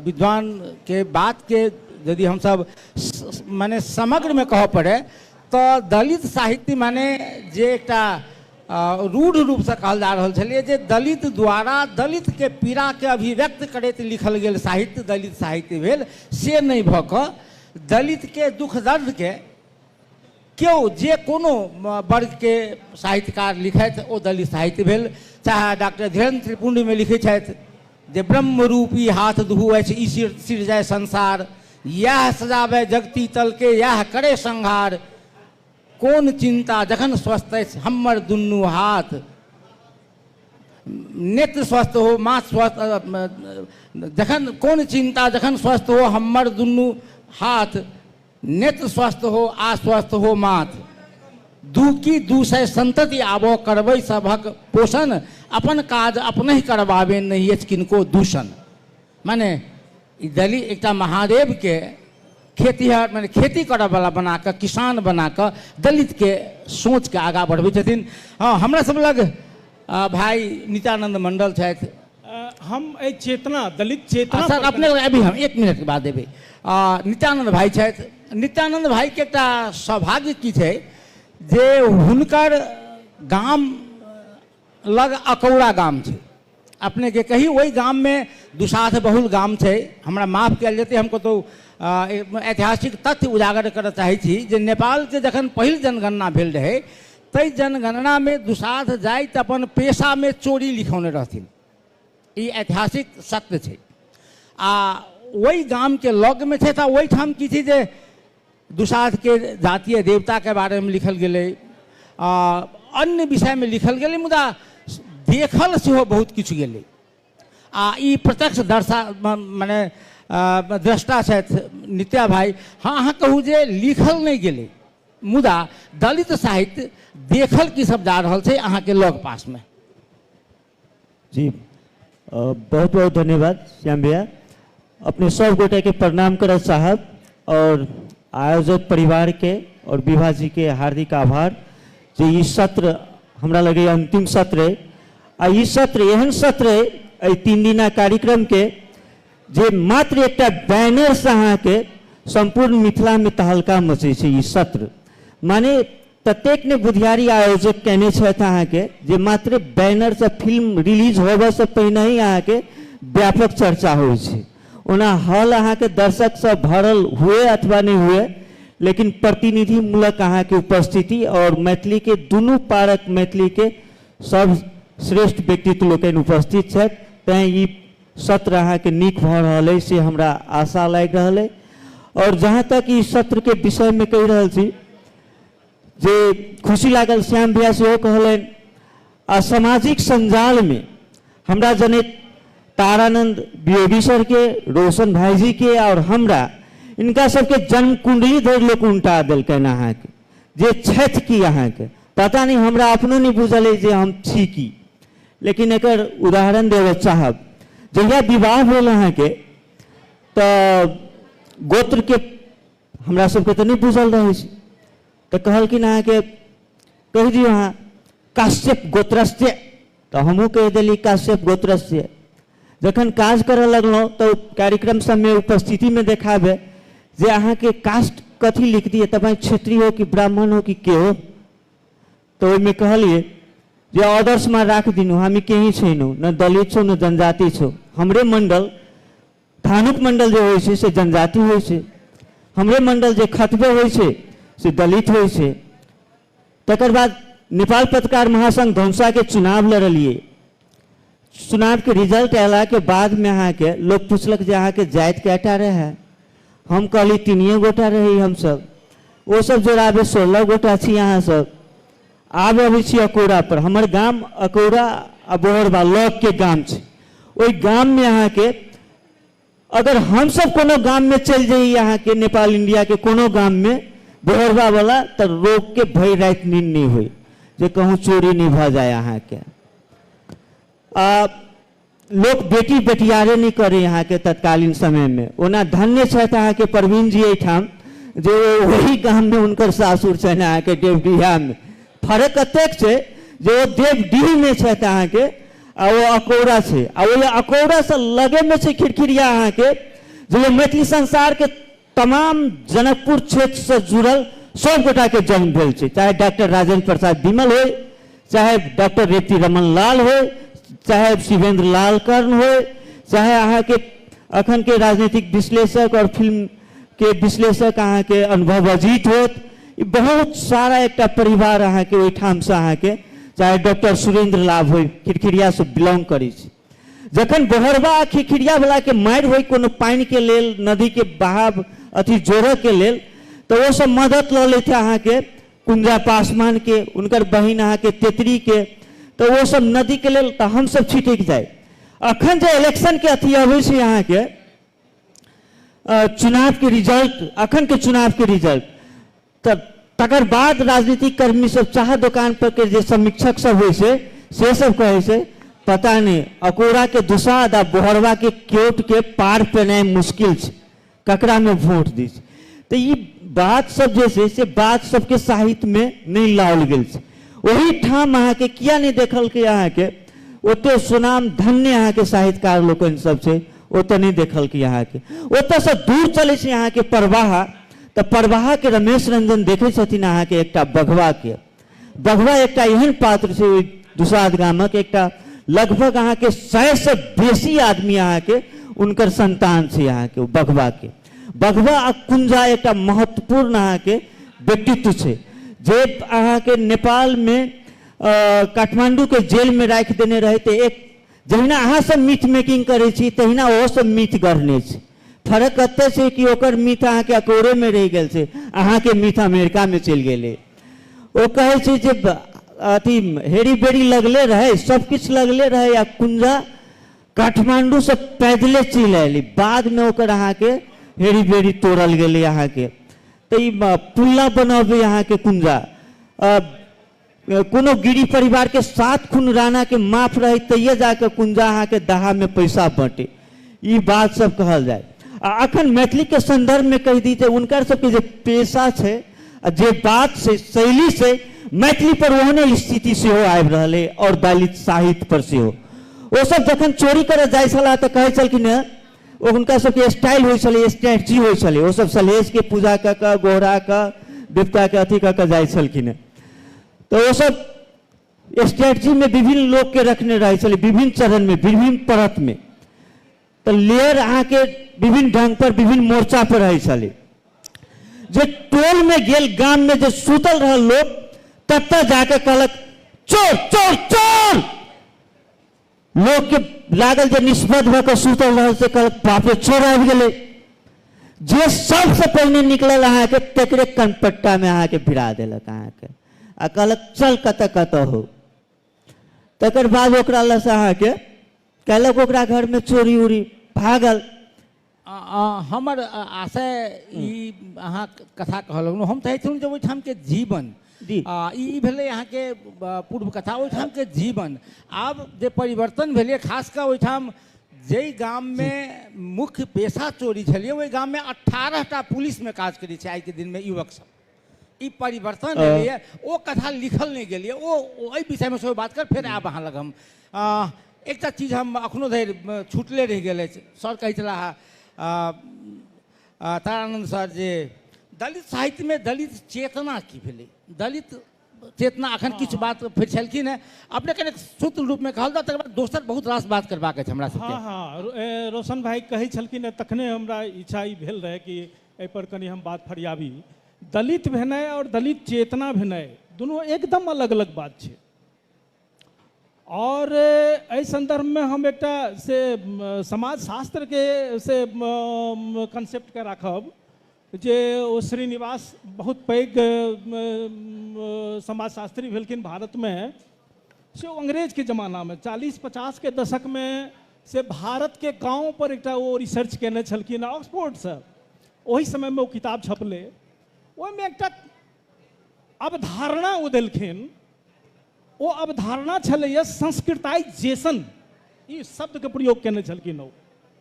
विद्वान के बात के यदि हम सब माने समग्र में कह पड़े तो दलित साहित्य माने जे एकटा रूढ़ रूप से कहल जा रहल छलिए जे दलित द्वारा दलित के पीड़ा के अभिव्यक्त करैत लिखल गेल साहित्य दलित साहित्य भेल से नहीं भऽ कऽ दलित के दुख दर्द के क्यों जे कोनो वर्ग के साहित्यकार लिखैत ओ दलित साहित्य भेल। चाहे डॉक्टर धीरेन्द्र त्रिपुंडी में लिखै छथि जे ब्रह्म रूपी हाथ दुहू अछि ई सिरजय संसार यह सजावे जगती तल के यह करे संहार कौन चिंता जखन स्वस्थ अछि हमर दुनू हाथ नेत्र स्वस्थ हो माथ स्वस्थ जखन कौन चिंता जखन स्वस्थ हो हमर दुनू हाथ नेत्र स्वस्थ हो आस्वस्थ हो माथ दुखी दूसै संतति आबो करबै सभक पोषण अपन काज अपने ही करवावे नहीं अछि किनको दूषण। माने दलित एकटा महादेव के खेतीहर माने खेती करऽ वाला बना कऽ किसान बना कऽ दलित के सोच के आगा बढ़बै छथिन। हाँ हमरा सब लग भाई नित्यानंद मंडल छथि हम चेतना दलित चेतना सर अपने अभी हम 1 मिनट के बाद देबै। नित्यानंद भाई छथि नित्यानंद भाई के एकटा सौभाग्य की छै जे हुनकर गाम लग अकौड़ा गाम छै अपने के कही वही गाम में दुसाध बहुल गाम छै। हमरा माफ कयल जेतै हम कतहु ऐतिहासिक तथ्य उजागर करऽ चाहै छी जे नेपाल के जखन पहिल जनगणना भेल रहै ताहि जनगणना में दुसाध जाति अपन पेशा में चोरी लिखौने रहथिन ई ऐतिहासिक सत्य छै। आ वही गाम के लग में छै तऽ वही ठाम की छै जे दुसाध के जातीय देवता के बारे में लिखल गेलै अन्य विषय में लिखल गेलै मुदा देखल सेहो बहुत किछु गेलै। आ ई प्रत्यक्ष माने दृष्टा छथि नित्या भाई। हाँ अहाँ कहू जे लिखल नहीं गेलै मुदा दलित साहित्य देखल की सब जा रहल छै अहाँ के लग पास में। जी बहुत बहुत धन्यवाद श्याम भैया। अपने सब गोटे के प्रणाम करत साहब और आयोजक परिवार के और विभा जी के हार्दिक आभार जे ई सत्र हमरा लगे अंतिम सत्र है। आ ई सत्र एहन सत्र है 3 दिना कार्यक्रम के जे मात्र एक बैनर से अहाँ के संपूर्ण मिथिला में तहलका मचे छै। ई सत्र माने प्रत्येक ने बुधियारी आयोजक कहने छथि अहाँ के जे मात्र बैनर से फिल्म रिलीज होबे से पहिने ही अहाँ के व्यापक चर्चा होइ छै। ओना हॉल अहाँ के दर्शक से भरल हुए अथवा नहीं हुए, लेकिन प्रतिनिधि मूलक अहाँ के उपस्थिति और मैथिली के दुनू पारक मैथिली के सब श्रेष्ठ व्यक्तित्व लोकनि उपस्थित छथि। तैं ई सत्र अहाँ के नीक भऽ रहल है से हमरा आशा लागि रहल है। और जहाँ तक ई सत्र के विषय में कहि रहल छी जे खुशी लागल श्याम भैया सेहो कहलनि असामाजिक संजाल में हमरा जनैत तारानंद बीओडी सर के, रोशन भाई जी के और हमरा इनका सबके जन्म कुंडली धरि लोक उल्टा देलकनि अहाँ के जे छथि की अहाँ के पता नहीं, हमरा अपनो नहीं बुझल है जे हम छी की। लेकिन एकर उदाहरण देवे चाहब जहिया विवाह भेल अहाँ के तो गोत्र के हमरा सबके तो नहीं बुझल रहे छै तो कहलखिन अहाँ के कह दियो अहाँ काश्यप गोत्रस्य तो हमहूँ कह देली काश्यप गोत्रस्य। जखन काज करऽ लगलहुँ तो कार्यक्रम सब में उपस्थिति में देखाबे जे अहाँ के कास्ट कथी लिख दिए तब क्षेत्रीय हो कि ब्राह्मण हो कि के हो तो ओहिमे कहलिए जे ऑर्डर्स में राख दिनु हामी केही छैनौ न दलित छौ न जनजाति छौ। हमरे मंडल थानुक मंडल जो होइ छै से जनजाति होइ छै, हमरे मंडल जे खतबे होइ छै से दलित होइ छै। तकर बाद नेपाल पत्रकार महासंघ धौंसा के चुनाव लड़लिए। चुनाव के रिजल्ट अयला के बाद में अहाँ के लोग पूछलक जे अहाँ के जाति कैटा रहे। हम कहली 3 गोटा रही हम सब। वो सब जोड़ाबे 16 गोटा छी अहाँ सब। आब अबै छी अकौड़ा पर। हमर गाम अकौड़ा आ बोहरबा लग के गाम छै। ओई गाम में अहाँ के अगर हम सब कोनो गाम में चल जाइए अहाँ के नेपाल इंडिया के कोनो गाम में बोहरबा वाला तो रोक के भय रात नींद नहीं हुई जे कहूँ चोरी नहीं भ जाए अहाँ के। लोग बेटी बेटियारे नहीं करे यहाँ के तत्कालीन समय में। ओना धन्य छथि अहाँ के प्रवीण जी एठाम जो वही गाम में उनकर सासुर छै अहाँ के देवडीहा में। फर्क एतेक छै जे वो देवडीह में छथि अहाँ के आ वो अकौड़ा छै। आ वो अकौड़ा से लगे में छै खिरखिरिया अहाँ के जो मैथिली संसार के तमाम जनकपुर क्षेत्र से जुड़ल सब गोटा के जन्म भेल छै। चाहे डॉक्टर राजेंद्र प्रसाद विमल हो, चाहे डॉक्टर रेवती रमन लाल हो, चाहे शिवेंद्र लाल कर्ण हो, चाहे अहाँ के अखन के राजनीतिक विश्लेषक और फिल्म के विश्लेषक अहाँ के अनुभव अजीत होत। बहुत सारा एक परिवार अहाँ के ओहिठाम से अहाँ के चाहे डॉक्टर सुरेंद्र लाभ हो खिरखिरिया से बिलोंग करै छै। जखन बोहरबा खिरखिरिया वाला के मारि हो कोनो पानी के लेल नदी के बहाव अथी जोड़े के लेल तो वो सब मदद ल लेते अहाँ के कुंजा पासवान के, उनकर बहिन अहाँ के तेतरी के, तो वो सब नदी के लेल तो हम सब छिटक जाए। अखन जो इलेक्शन के अथी अबै छै अहाँ के चुनाव के रिजल्ट, अखन के चुनाव के रिजल्ट तकर बाद राजनीतिक कर्मी सब चाह दुकान पर के जे समीक्षक सब होइ छै से सब कहै छै पता नहीं अकौड़ा के दुसाद आ बोहरबा के क्योट के पार पेनाइ मुश्किल छै, ककरा में वोट दी। तो ये बात सब जे छै से बात सबके साहित्य में नहीं लाओल गेल छै। वही ठाम अहाँ के किया नहीं देखल के अहाँ के ओते सुनाम धन्य अहाँ के साहित्यकार लोकनि सब छै ओते नहीं देखल के अहाँ के। ओते से दूर चले छै अहाँ के परवाहा तो परवाहा के रमेश रंजन देखे छथिन अहाँ के एकटा बघवा के। बघवा एकटा एहन पात्र छै दुसाद गामक, एकटा लगभग अहाँ के 100 से बेसी आदमी अहाँ के उनकर संतान छै अहाँ के बघवा के। बघवा आ कुंजा एकटा महत्वपूर्ण अहाँ के व्यक्तित्व छै जे अहाँ के नेपाल में काठमांडू के जेल में राख देने रहे। तो एक जहिना अहाँ सब मीट मेकिंग करे छी तहिना ओ सब मीट गढ़ने छै। फर्क एते छै कि ओकर मीट अहाँ के अकौड़े में रह गेल छै, अहाँ के मीट अमेरिका में चल गेले। ओ कहे छै जे अथी हेरी बेरी लगले रहे, सब किछ लगले रहे। या कुंजा काठमांडू से पैदले चल अली, बाद में ओकर अहाँ के हेरी बेरी तोड़ल गेलै अहाँ के। तो ई पुल्ला बनाबे अहाँ के कुंजा कोनो गिरी परिवार के 7 खून राणा के माफ रहे तैये जाके कुंजा अहाँ के दहा में पैसा बटे, ई बात सब कहल जाए। अखन मैथिली के संदर्भ में कह दी उनकर सबके जे पेशा है जे बात से शैली से मैथिली पर ओहने स्थिति से हो आबि रहले और दलित साहित्य पर से हो। वो सब जखन चोरी करे जाय छला तो कहे छलखिन उनका सबके स्टाइल हो छले, स्ट्रेटजी हो छले, वो सब सलहेज के पूजा क के गोहरा के देवता के अथी क के जाय छलखिन। तो वो सब स्ट्रेटजी में विभिन्न लोग के रखने रहे छले, विभिन्न चरण में, विभिन्न परत में। तो लेयर अहाँ के विभिन्न ढंग पर, विभिन्न मोर्चा पर रहे छले। जे टोल में गेल, गांव में जो सुतल रह लोग, तब तक जाके कहलक चोर चोर चोर। लोग के लागल जे निष्पद होकर सुतल रह से कहलक बाप रे चोर आबि गेलै। जे सबसे पहले निकलल अहाँ के तकरे कनपट्टा में अहाँ के भिड़ा देलक अहाँ के, आ कहलक चल कत कत हो। तकर बाद ओकरा लस अहाँ के कहलक ओकरा घर में चोरी उरी भागल। हमर आशय ई अहाँ कथा कहलहुँ, हम चाहै छलहुँ जे ओहिठाम के जीवन ई भेलै अहाँ के पूर्व कथा, ओहिठाम के जीवन आब जे परिवर्तन भेलै, खास कऽ ओहिठाम जाहि गाम में मुख्य पेशा चोरी छलिए, ओहि गाम में 18टा पुलिस में काज करै छै आइ के दिन में युवक सब। ई परिवर्तन भेलैए, ओ कथा लिखल नहीं गेलिए, ओ एहि विषय में सेहो बात कर। फिर आब अहाँ लग हम एकटा चीज हम अखनो धरि छूटले रहि गेल अछि। सर कहै छलाह तारानंद सर जे दलित साहित्य में दलित चेतना की भेलै, दलित चेतना अखन किछु बात फिर छलखिन है, अपने कने सूत्र रूप में कहल दऽ, तकर बाद दोसर बहुत रास बात करबाक अछि हमरा सबके। हाँ, रोशन भाई कहै छलखिन, तखने हमरा इच्छा ई भेल रहे कि एहि पर कनी हम बात फरियाबी। दलित भेनाइ और दलित चेतना भेनाइ दुनू एकदम अलग अलग बात छै। और एहि संदर्भ में हम एकटा से समाजशास्त्र के से कंसेप्ट के राखब जे ओ श्रीनिवास बहुत पैघ समाजशास्त्री भेलखिन भारत में, से अंग्रेज के जमाना में 40-50 के दशक में से भारत के गांव पर एकटा ओ रिसर्च केने छलखिन ऑक्सफोर्ड से। ओहि समय में वो किताब छपले, ओहिमे एकटा अवधारणा ओ देलखिन। वो अवधारणा छलैया संस्कृताइजेशन, ई शब्द के प्रयोग केने छलखिन ओ।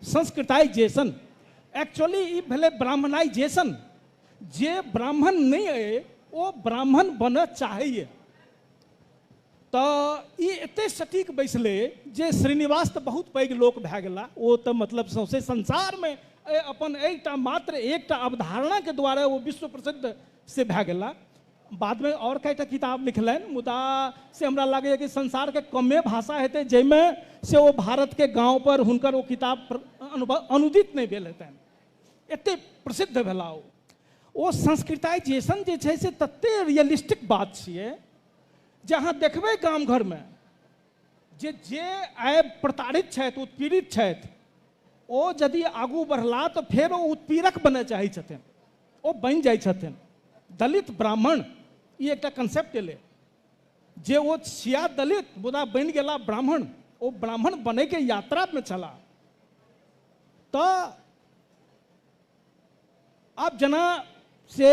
संस्कृताइजेशन एक्चुअली ई भेलै ब्राह्मणाइजेशन। जे ब्राह्मण नहीं है वो ब्राह्मण बनऽ चाहैए। तो ई एते सटीक बैसले जे श्रीनिवास तो बहुत पैघ लोक भए गेला, ओ तो मतलब सौंसे संसार में अपन एकटा मात्र एकटा अवधारणा के द्वारा वो विश्व प्रसिद्ध से भए गेला। बाद में और कईटा किताब लिखलनि, मुदा से हमरा लागैए कि संसार के कमे भाषा हेतै जाहिमे से वो भारत के गांव पर हुनकर वो किताब अनुदित नहीं भेल हेतनि, एते प्रसिद्ध भेला ओ। संस्कृताइजेशन जे छै से तते रियलिस्टिक बात छियै, जहाँ देखबै गाम घर में जे आइ प्रताड़ित छथि, उत्पीड़ित छथि, ओ यदि आगू बढ़ला तो फेर ओ उत्पीड़क बनय चाहै छथिन, ओ बनि जाइ छथिन। दलित ब्राह्मण ई एकटा कंसेप्ट एलै जे वो छिया दलित मुदा बनि गेला ब्राह्मण, ओ ब्राह्मण बनै के यात्रा में चला। तो अब जना से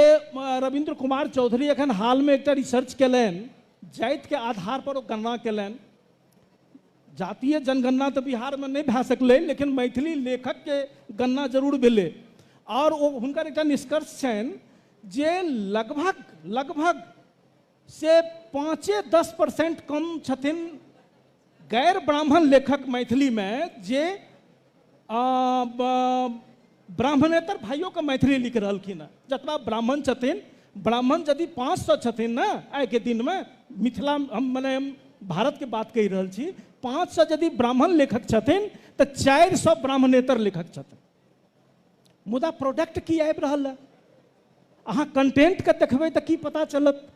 रविंद्र कुमार चौधरी एखन हाल में एक रिसर्च केलनि, जाति के आधार पर वो गणना केलनि। जातीय जनगणना तो बिहार में नहीं भए सकलै, लेकिन मैथिली लेखक के गणना जरूर भेलै। और वो हुनकर एकटा निष्कर्ष छनि जे लगभग से 5-10% कम छथिन गैर ब्राह्मण लेखक मैथिली में जे ब्राह्मणेतर भाइयों के मैथिली लिख रहलखिन। जतबा ब्राह्मण छथिन, ब्राह्मण यदि 500 छथिन ना आइ के दिन में, मिथिला हम मने भारत के बात कहि रहल छी, 500 यदि ब्राह्मण लेखक छथिन तो 400 ब्राह्मणेतर लेखक छथिन। मुदा प्रोडक्ट की आबि रहल है, अहाँ कंटेंट के देखबै तो की पता चलत।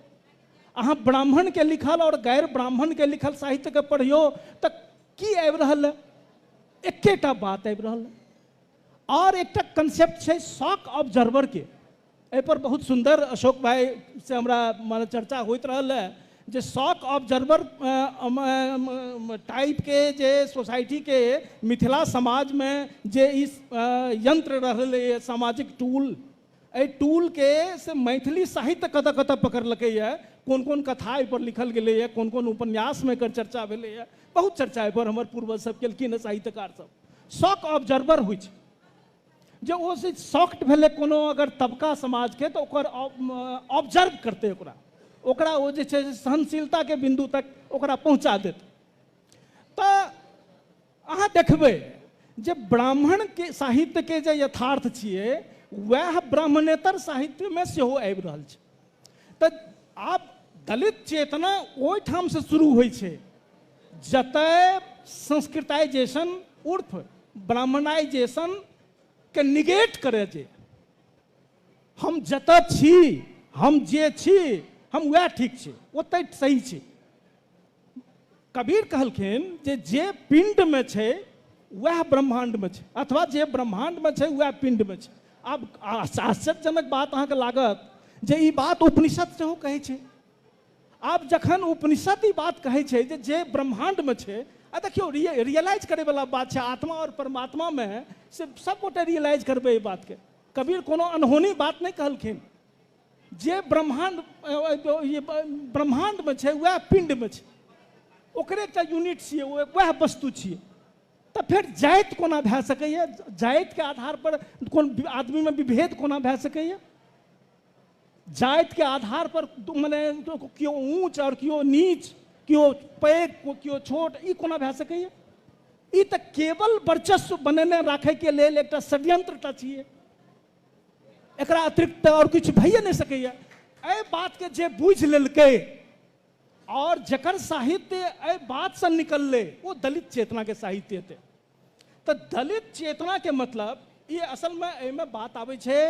अहाँ ब्राह्मण के लिखल और गैर ब्राह्मण के लिखल साहित्य के पढ़ियो तो की आबि रहल है, एकेटा बात आबि रहल है। और एक कंसेप्ट है शॉक ऑब्जर्वर के, एहि पर बहुत सुंदर अशोक भाई से हमरा माने चर्चा होइत रहल है जे शॉक ऑब्जर्वर टाइप के जे सोसाइटी के मिथिला समाज में जे इस यंत्र रहले सामाजिक टूल, ए टूल के से मैथिली साहित्य कतऽ कतऽ पकड़लकै है, कोन कोन कथा एहि पर लिखल गेलै है, कोन कोन उपन्यास में एकर चर्चा भेलै है, बहुत चर्चा एहि पर हमर पूर्वज सब केलखिन, साहित्यकार सब। शॉक ऑब्जर्वर होइ छै जे ओ से शॉक्ड भेलै कोनो अगर तबका समाज के, तो ओकर ऑब्जर्व करते ओकरा ओ जे छै सहनशीलता के बिंदु तक ओकरा पहुंचा देते। तो अहाँ देखबै जे ब्राह्मण के साहित्य के जे यथार्थ छियै वह ब्राह्मणेतर साहित्य में सेहो आबि रहल छै। तो आब दलित चेतना ओहिठाम से शुरू होइ छै जतय संस्कृताइजेशन उर्फ ब्राह्मणाइजेशन के निगेट करे जे हम जतऽ छी, हम जे छी, हम वह ठीक छै, ओतय सही छै। कबीर कहलखिन जे पिंड में छै वह ब्रह्मांड में छै, अथवा जे ब्रह्मांड में छै वह पिंड में छै। अब आश्चर्यजनक बात अहाँके लागत जे ई बात उपनिषद सेहो कहै छै। आब जखन उपनिषद ई बात कहै छै जे ब्रह्मांड में छै, आ देखियो रियलाइज करे वाला बात है, आत्मा और परमात्मा में से सब गोटे रियलाइज करबे बात के। कबीर कोनो अनहोनी बात नहीं कहलखिन, जे ब्रह्मांड में छै वह पिंड में छै, ओकरे एकटा यूनिट छियै, वह वस्तु छियै। तो फिर जाति कोना भए सकैए, जाति के आधार पर कोन आदमी में विभेद कोना भए सकैए, जाति के आधार पर माने क्यों ऊंच और क्यों नीच, क्यों पैघ क्यों छोट, ई कोना भए सकैए। ई तऽ केवल वर्चस्व बनेने राखे के लेल एकटा षड्यंत्रटा छियै, एकरा अतिरिक्त और किछु भइए नहीं सकैए। एहि बात के जे बुझि लेलकै और जकर साहित्य एहि बात से निकलले वो दलित चेतना के साहित्य थे। तो दलित चेतना के मतलब ये असल में एहिमे बात आबै छै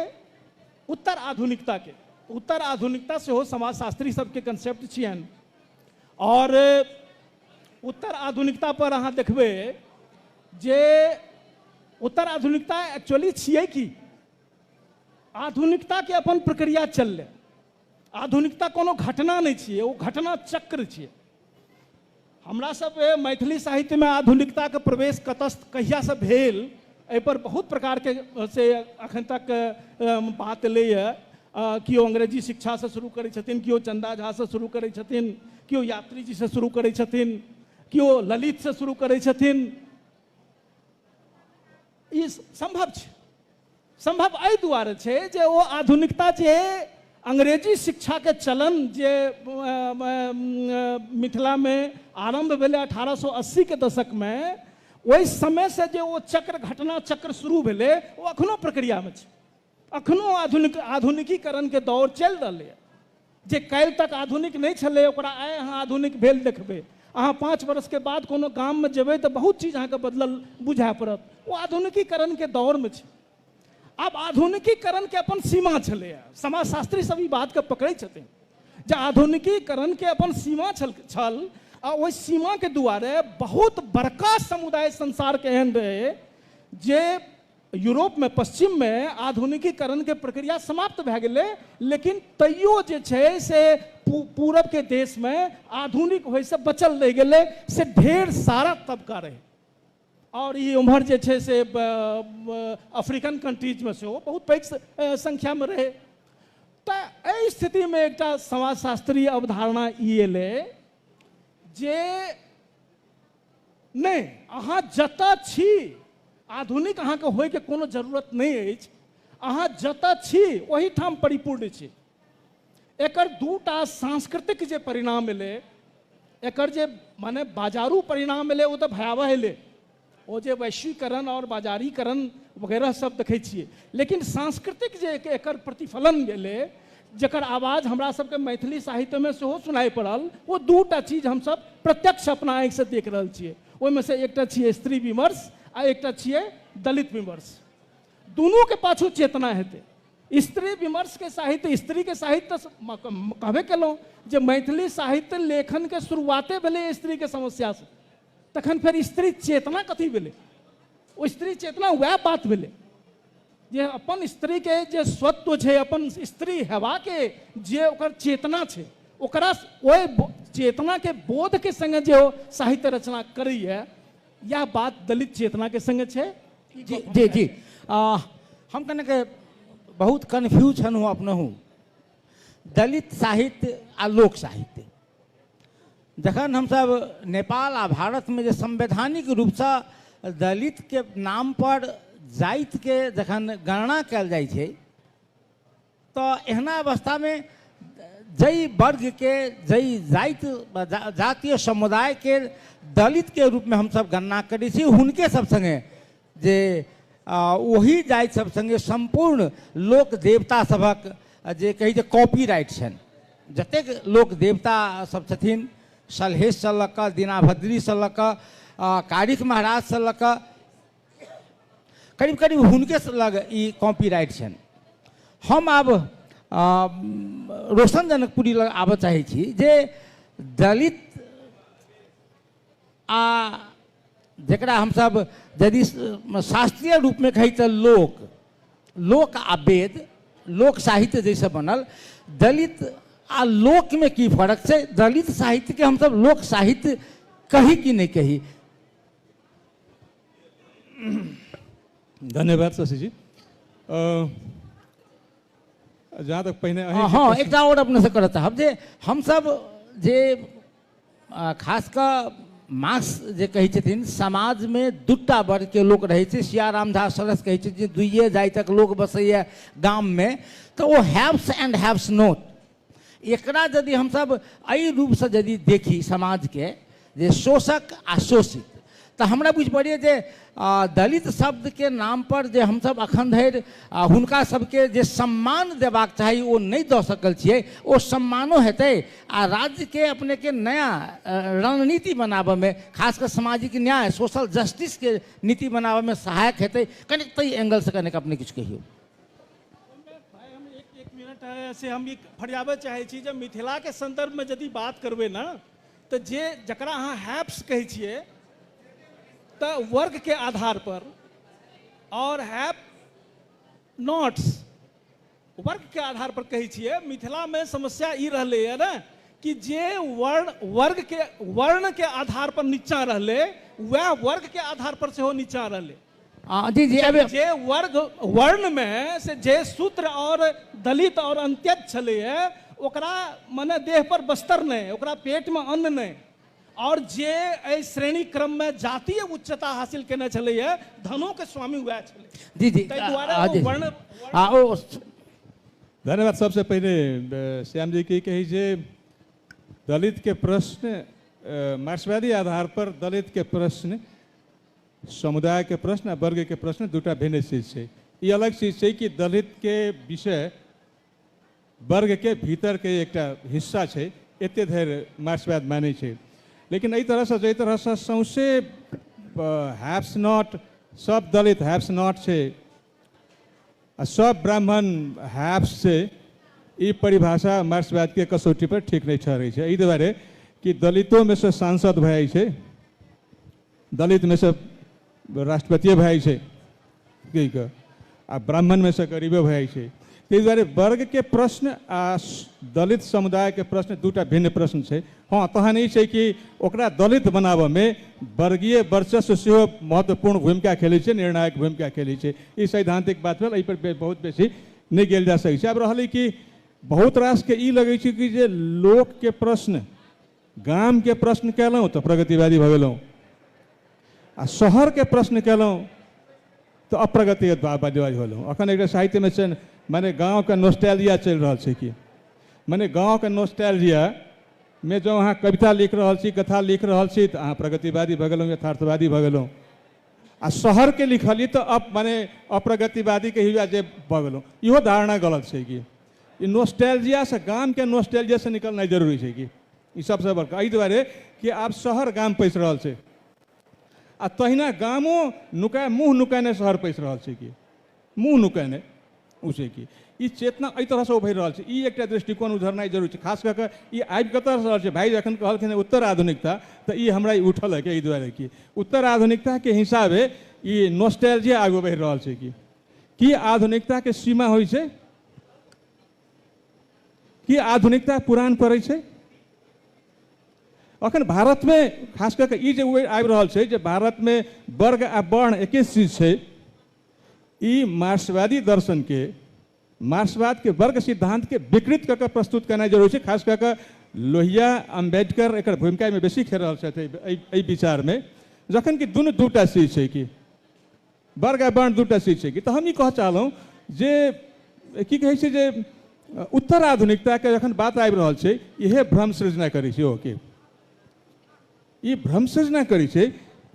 उत्तर आधुनिकता के। उत्तर आधुनिकता से हो समाजशास्त्री सबके कंसेप्ट छियन, और उत्तर आधुनिकता पर अहाँ देखबै जे उत्तर आधुनिकता एक्चुअली छियै कि आधुनिकता के अपन प्रक्रिया चललै। आधुनिकता कोनो घटना नहीं छियै, वो घटना चक्र छियै। हमरा सब मैथिली साहित्य में आधुनिकता के प्रवेश कतऽ कहिया से भेल, एहि पर बहुत प्रकार के से अखन तक बात एलैए। कियो अंग्रेजी शिक्षा से शुरू करै छथिन, कियो चंदा झा से शुरू करै छथिन, कियो यात्री जी से शुरू करै छथिन, कियो ललित से शुरू करै छथिन। ई संभव छै, संभव एहि दुआरे छै जे ओ आधुनिकता जे अंग्रेजी शिक्षा के चलन जे मिथिला में आरंभ भेलै 1880 के दशक में, ओहि समय से जे ओ चक्र घटना चक्र शुरू भेलै वो अखनो प्रक्रिया में छै। अखनो आधुनिकीकरण के दौर चल रहा है। जे काल्हि तक आधुनिक नहीं छलै ओकरा आइ अहाँ आधुनिक भेल देखबै। अहाँ 5 वर्ष के बाद कोनो गाम में जेबै तऽ बहुत चीज अहाँके बदलल बुझाए पड़त। वो आधुनिकीकरण के दौर में छै। अब आधुनिकीकरण के अपन सीमा छलै, समाजशास्त्री सब ई बात के पकड़ै छथिन जे आधुनिकीकरण के अपन सीमा छल, आ ओहि सीमा के दुआरे बहुत बड़का समुदाय संसार के एहन रहे जे यूरोप में पश्चिम में आधुनिकीकरण के प्रक्रिया समाप्त भए गेलै, लेकिन तैयो जे छै से पूरब के देश में आधुनिक होय से बचल रह गेलै से ढेर सारा तबका रहे। और ये उम्हर जे छै से अफ्रीकन कंट्रीज में से हो बहुत पैघ संख्या में रहे। तो एहि स्थिति में एकटा समाजशास्त्री अवधारणा ई एलै जे नहीं अहाँ जतऽ छी आधुनिक अहाँ के होय के कोनो जरूरत नहीं अछि, अहाँ जतऽ छी ओही ठाम परिपूर्ण छी। एकर दूटा सांस्कृतिक जे परिणाम एलै, एकर जे माने बाजारू परिणाम एलै वो तो भयावह एलै, वो जे वैश्वीकरण और बाजारीकरण वगैरह सब देखै छियै। लेकिन सांस्कृतिक जे एकर प्रतिफलन एलै जकर आवाज हमरा सबके मैथिली साहित्य में सेहो सुनाई पड़ल, वो दूटा चीज हमसब प्रत्यक्ष अपना आँखि से देख रहल छियै। ओहिमे से एकटा छियै स्त्री विमर्श आ एकटा छियै दलित विमर्श। दोनों के पाछू चेतना हेतै। स्त्री विमर्श के साहित्य, स्त्री के साहित्य कहबे केलहुँ जे मैथिली साहित्य लेखन के शुरुआते भेलै स्त्री के समस्या से, तखन फिर स्त्री चेतना कथी भेलै? ओ स्त्री चेतना वह बात भेलै जे अपन स्त्री के जे स्वत्व छै, अपन स्त्री हेबा के जे ओकर चेतना छै, ओकरा ओहि चेतना के बोध के संगे जो साहित्य रचना करी है, यह बात दलित चेतना के संगे छे। जी जी जी हम कने के बहुत कन्फ्यूज हूँ अपने हूँ दलित साहित्य आ लोक साहित्य। जखन हम सब नेपाल आ भारत में जो संवैधानिक रूप से दलित के नाम पर जाति के जखन गणना कल जाय छे, तो एहना अवस्था में जई वर्ग के जई जातीय समुदाय के दलित के रूप में हम सब गणना करी छी, हुनके सब संगे जे वही जाति सब संगे संपूर्ण लोक देवता सबक जे कही जे कॉपीराइट छन, जतेक लोक देवता सब छथिन, सलहेश से लऽ कऽ दीनाभद्री से लऽ कऽ कारिक महाराज से लऽ कऽ करीब करीब हुनके लग ई कॉपीराइट छन। हम आब रोशन जनकपुरी लग आबऽ चाहै छी जे दलित आ जकरा हम सब यदि शास्त्रीय रूप में कही तो लोक आ वेद लोक साहित्य जैसे बनल, दलित आ लोक में की फर्क है? दलित साहित्य के हम सब लोक साहित्य कही कि नहीं कही? धन्यवाद शशि जी। जहाँ तक पहले हाँ एक और अपने से करता हम जे हम सब जे खास कर मार्क्स जे कही छथिन समाज में दूटा वर्ग के लोग रहे थे, सिया रामदास सरस कही छथिन दुइये जातिक लोग बसैया गाम में, तो वो हैव्स एंड हैव्स नॉट। एकरा यदि हम सब एहि रूप से यदि देखी समाज के जे शोषक आ शोषित, तो हमरा बुझ पड़िए जे दलित शब्द के नाम पर जे हम सब अखन धरि हुनका सबके जे सम्मान देबाक चाही वो नहीं दऽ सकल छियै, वो सम्मानो हेतै आ राज्य के अपने के नया रणनीति बनाबऽ में, खासकर सामाजिक न्याय सोशल जस्टिस के नीति बनाबऽ में सहायक हेतै। कनि तई एंगल से कनि अपने किछु कहियो। हम एक मिनट से हम फरियाबऽ चाहै छी जे मिथिला के संदर्भ में यदि बात करबै ना, तो जे जकरा अहाँ हैप्स कहै छियै तो वर्ग के आधार पर और हैव नॉट्स वर्ग के आधार पर कही छिए। मिथिला में समस्या ई रहले है ना कि जे वर्ण के आधार पर नीचा रहले, वह वर्ग के आधार पर से हो नीचा रहले। जी जी अबे जे वर्ण में से जे सूत्र और दलित और अंत्यज छले है, ओकरा मने देह पर बस्तर नहीं, ओकरा पेट में अन्न नहीं, और जे श्रेणी क्रम में जातीय उच्चता हासिल करने चले है, धनों के स्वामी हुआ चले। जी जी धन्यवाद। सबसे पहले श्याम जी की कही जे दलित के प्रश्न मार्क्सवादी आधार पर दलित के प्रश्न, समुदाय के प्रश्न आ वर्ग के प्रश्न दूटा भिन्न चीज है। ये अलग चीज है कि दलित के विषय वर्ग के भीतर के एक हिस्सा है, एते धरि मार्क्सवाद माने छे। लेकिन एहि तरह से जै तरह से सौंसे हैव्स नॉट सब दलित हैव्स नॉट छे आ सब ब्राह्मण हैव्स से, ई परिभाषा मार्क्सवाद के कसौटी पर ठीक नहीं ठहरे छे। एहि दुआरे कि दलितों में से सांसद भए छे, दलित में से राष्ट्रपति भए छे, आ ब्राह्मण में से गरीबो भए छे। ताहि दुआरे वर्ग के प्रश्न आ दलित समुदाय के प्रश्न दूटा भिन्न प्रश्न है। हाँ तहन ई छै कि ओकरा दलित बनाबऽ में वर्गीय वर्चस्व सेहो महत्वपूर्ण भूमिका खेलै छै, निर्णायक भूमिका खेलै छै। ई सैद्धांतिक बात भेल, एहि पर बहुत बेसी नहीं गेल जा सकै छै। आब रहलै कि बहुत रास के ई लगै छै कि जे लोक के प्रश्न गाम के प्रश्न केलहुँ तो प्रगतिवादी भऽ गेलहुँ, आ शहर के प्रश्न केलहुँ तो अप्रगतिवादी भऽ गेलहुँ। अखन एकटा साहित्य में छै माने गाँव के नोस्टैल्जिया चल रहा है कि माने गाँव के नोस्टैल्जिया में जो अहाँ कविता लिख रहा छी, कथा लिख रहा छी, तो अहाँ प्रगतिवादी भऽ गेलहुँ, यथार्थवादी भऽ गेलहुँ। आ शहर के लिखली तो अब माने अप्रगतिवादी के हुआ जे भऽ गेलहुँ। इहो धारणा गलत है कि ई नोस्टैल्जिया से, गाम के नोस्टैल्जिया से निकलना जरूरी है कि ई सबसे बड़का। एहि दुआरे कि आब शहर गाम पैस रहा है, आ तहिना गामो मुँह नुकाने शहर पैस रहा है कि मुँह नुकाने उसे की ई चेतना एहि तरह से उभरि रहल छै। ई एकटा दृष्टिकोण उधरनाइ जरूरी छै। खास कऽ कऽ ई आबि कतऽ रहल छै, भाई जखन कहलखिन उत्तर आधुनिकता, तऽ ई हमरा ई उठल है कि एहि दुआरे कि उत्तर आधुनिकता के हिसाबे ई नोस्टैल्जिया आगू बढ़ि रहल छै कि आधुनिकता के सीमा होइ छै, कि आधुनिकता पुरान पड़ै छै, अखन भारत में खास करके ई जे आबि रहल छै जे भारत में वर्ग आ वर्ण एके चीज छै, ई मार्क्सवादी दर्शन के, मार्क्सवाद के वर्ग सिद्धांत के विकृत कऽ प्रस्तुत करना जरूरी छै। खास करके लोहिया अम्बेडकर एकर भूमिका में बेसी खेल रहल छथि एहि विचार में, जखन कि दुनू दूटा चीज छै कि वर्ग आ वर्ण दूटा चीज छै कि। तऽ हम ई कह चाहलहुँ जे की कहै छै जे उत्तर आधुनिकता के जखन बात आबि रहल छै, इहे भ्रम सृजना करै छै। ओके, ई भ्रम सृजना करै छै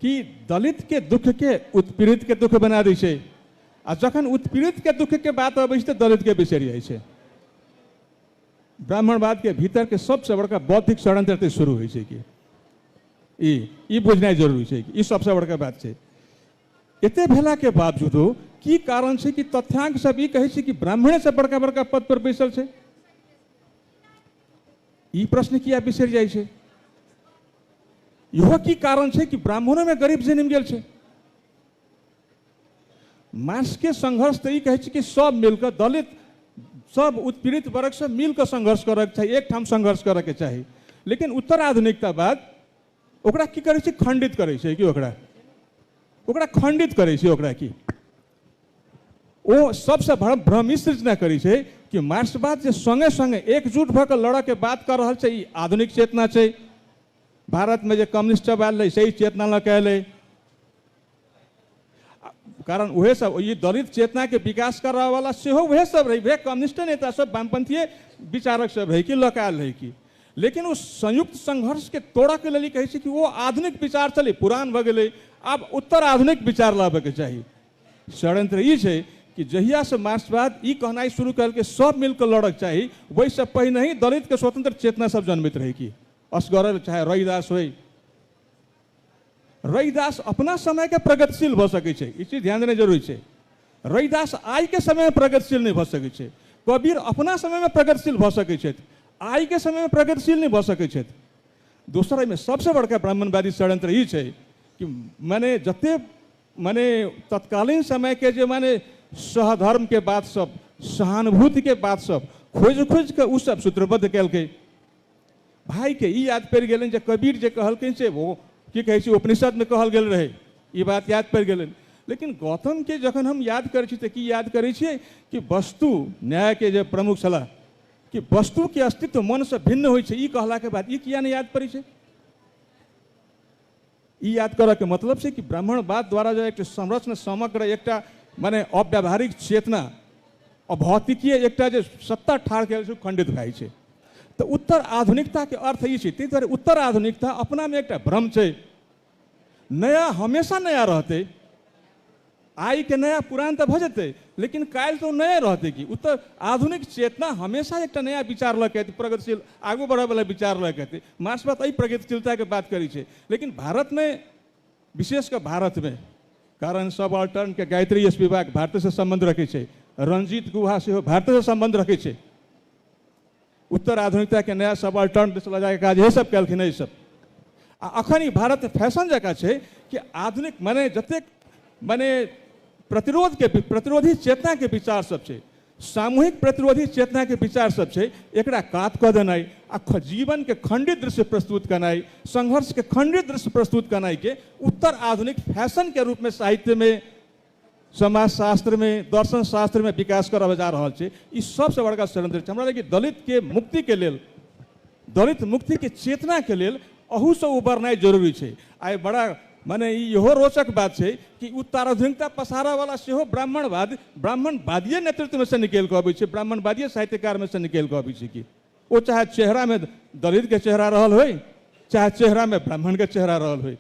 कि दलित के दुख के उत्पीड़ित के दुख बना दै छै, आ जखन उत्पीड़ित के दुख के बात अबै छै तऽ दलित के बिसरि जाइ छै। ब्राह्मणवाद के भीतर के सबसे बड़का बौद्धिक षड्यंत्र शुरू होइ छै कि ई बुझनाइ जरूरी छै कि ई सबसे बड़का बात छै। एते भेला के बावजूदो की कारण छै कि तथ्यांक सब ई कहै छै कि ब्राह्मणे से बड़का बड़का पद पर बैसल छै। ई प्रश्न किया बिसरि जाइ छै? इहो की कारण छै कि ब्राह्मणों में गरीब जन्म गेल छै। मार्क्स के संघर्ष तो ई कहै छै कि सब मिलकर दलित सब उत्पीड़ित वर्ग से मिलकर संघर्ष करके चाहिए, एक ठाम संघर्ष करे के चाहिए। लेकिन उत्तर आधुनिकता बाद ओकरा की करै छै? खंडित करै छै कि ओकरा खंडित करै छै। ओकरा की ओ सबसे बड़ा भ्रम ई सृजना करै छै कि मार्क्सवाद जे संगे संगे एकजुट भऽ कऽ लड़ऽ के बात कर रहल छै, ई आधुनिक चेतना छै। भारत में जे कम्युनिस्ट आयल रहे सही चेतना लऽ के अयलै, कारण वह सब ये दलित चेतना के विकास करवा वाला सेहो वह सब रही, वह कम्युनिस्ट नेता सब वामपंथीय विचारक सब रही कि लऽ आयल रही कि। लेकिन उस संयुक्त संघर्ष के तोड़ा के लिए कहै छै कि वो आधुनिक विचार चले पुरान भऽ गेलै, आब उत्तर आधुनिक विचार लाबे के चाहिए। षड्यंत्र ई छै कि जहिया से मार्क्सवाद ई कहनाइ शुरू कल के सब मिलकर लड़क चाहिए, वही सब पहिने ही दलित के स्वतंत्र चेतना सब जन्मित रही कि असगर चाहे रविदास हो। रविदास अपना समय के प्रगतिशील भ सकै छै, ई चीज ध्यान देना जरूरी छै। रविदास आई के समय में प्रगतिशील नहीं भ सकै छै। कबीर अपना समय में प्रगतिशील भ सकै छै, आई के समय में प्रगतिशील नहीं भ सकै छै। दोसर में सबसे बड़का ब्राह्मणवादी षड्यंत्र ई छै कि माने जते माने तत्कालीन समय के जे माने सहधर्म के बात सब, सहानुभूति के बात सब खोज खोज के उ सब सूत्रबद्ध केलकै। भाई के ई याद पड़ि गेलन जे कबीर जे कहलखिन से वो की कहै छै उपनिषद में कहल गेल रहे, ई बात याद पड़ि गेलन। लेकिन गौतम के जखन हम याद करै छी तऽ की याद करै छियै कि वस्तु न्याय के जे प्रमुख छलाह कि वस्तु के अस्तित्व मन से भिन्न होइ छै, ई कहला के बाद ई किया नहीं याद पड़ै छै? ई याद करऽ के मतलब छै कि ब्राह्मणवाद द्वारा जो एक संरचना समग्र एकटा माने अव्यावहारिक चेतना अभौतिकीय एकटा जे सत्ता ठाड़ कयल छै खंडित भए छै। तो उत्तर आधुनिकता के अर्थ ई छै, ताहि दुआरे उत्तर आधुनिकता अपना में एक भ्रम छै। नया हमेशा नया रहते, आई के नया पुरान तो भ जेतै, लेकिन काल्हि तो नया रहते कि उत्तर आधुनिक चेतना हमेशा एक नया विचार लऽ के प्रगतिशील आगू बढ़े वाला विचार लऽ के। मार्क्सवाद एहि प्रगतिशीलता के बात करी छै। लेकिन भारत में विशेषकर भारत में कारण सबाल्टर्न के गायत्री स्पिवाक भारत से संबंध रखे छै, रंजीत गुहा सेहो भारत से संबंध रखे छै। उत्तर आधुनिकता के नया सबाल्टर्न चला जाए काज ये सब कलखिन। ये सब अखन ई भारत फैशन जगह छै कि आधुनिक माने जतेक माने प्रतिरोधी चेतना के विचार सब छै, सामूहिक प्रतिरोधी चेतना के विचार सब छै, एकरा काट कऽ देनाइ आ जीवन के खंडित दृश्य प्रस्तुत करनाइ, संघर्ष के खंडित दृश्य प्रस्तुत करनाइ के उत्तर आधुनिक फैशन के रूप में साहित्य में, समाज शास्त्र में, दर्शन शास्त्र में विकास करब जा रहा है। ई सबसे बड़का षड्यंत्र छै। हमरा लगे दलित के मुक्ति के लेल, दलित मुक्ति के चेतना के लेल अहू से उबरनाइ जरूरी छै। आइ बड़ा माने इहो रोचक बात छै कि उत्तर आधुनिकता पसारा वाला सेहो ब्राह्मणवादीय नेतृत्व में से निकल के अबै छै, ब्राह्मणवादीय साहित्यकार में से निकल के अबै छै कि वो चाहे चेहरा में दलित के चेहरा रहल होय, चाहे चेहरा में ब्राह्मण के चेहरा रहल होय।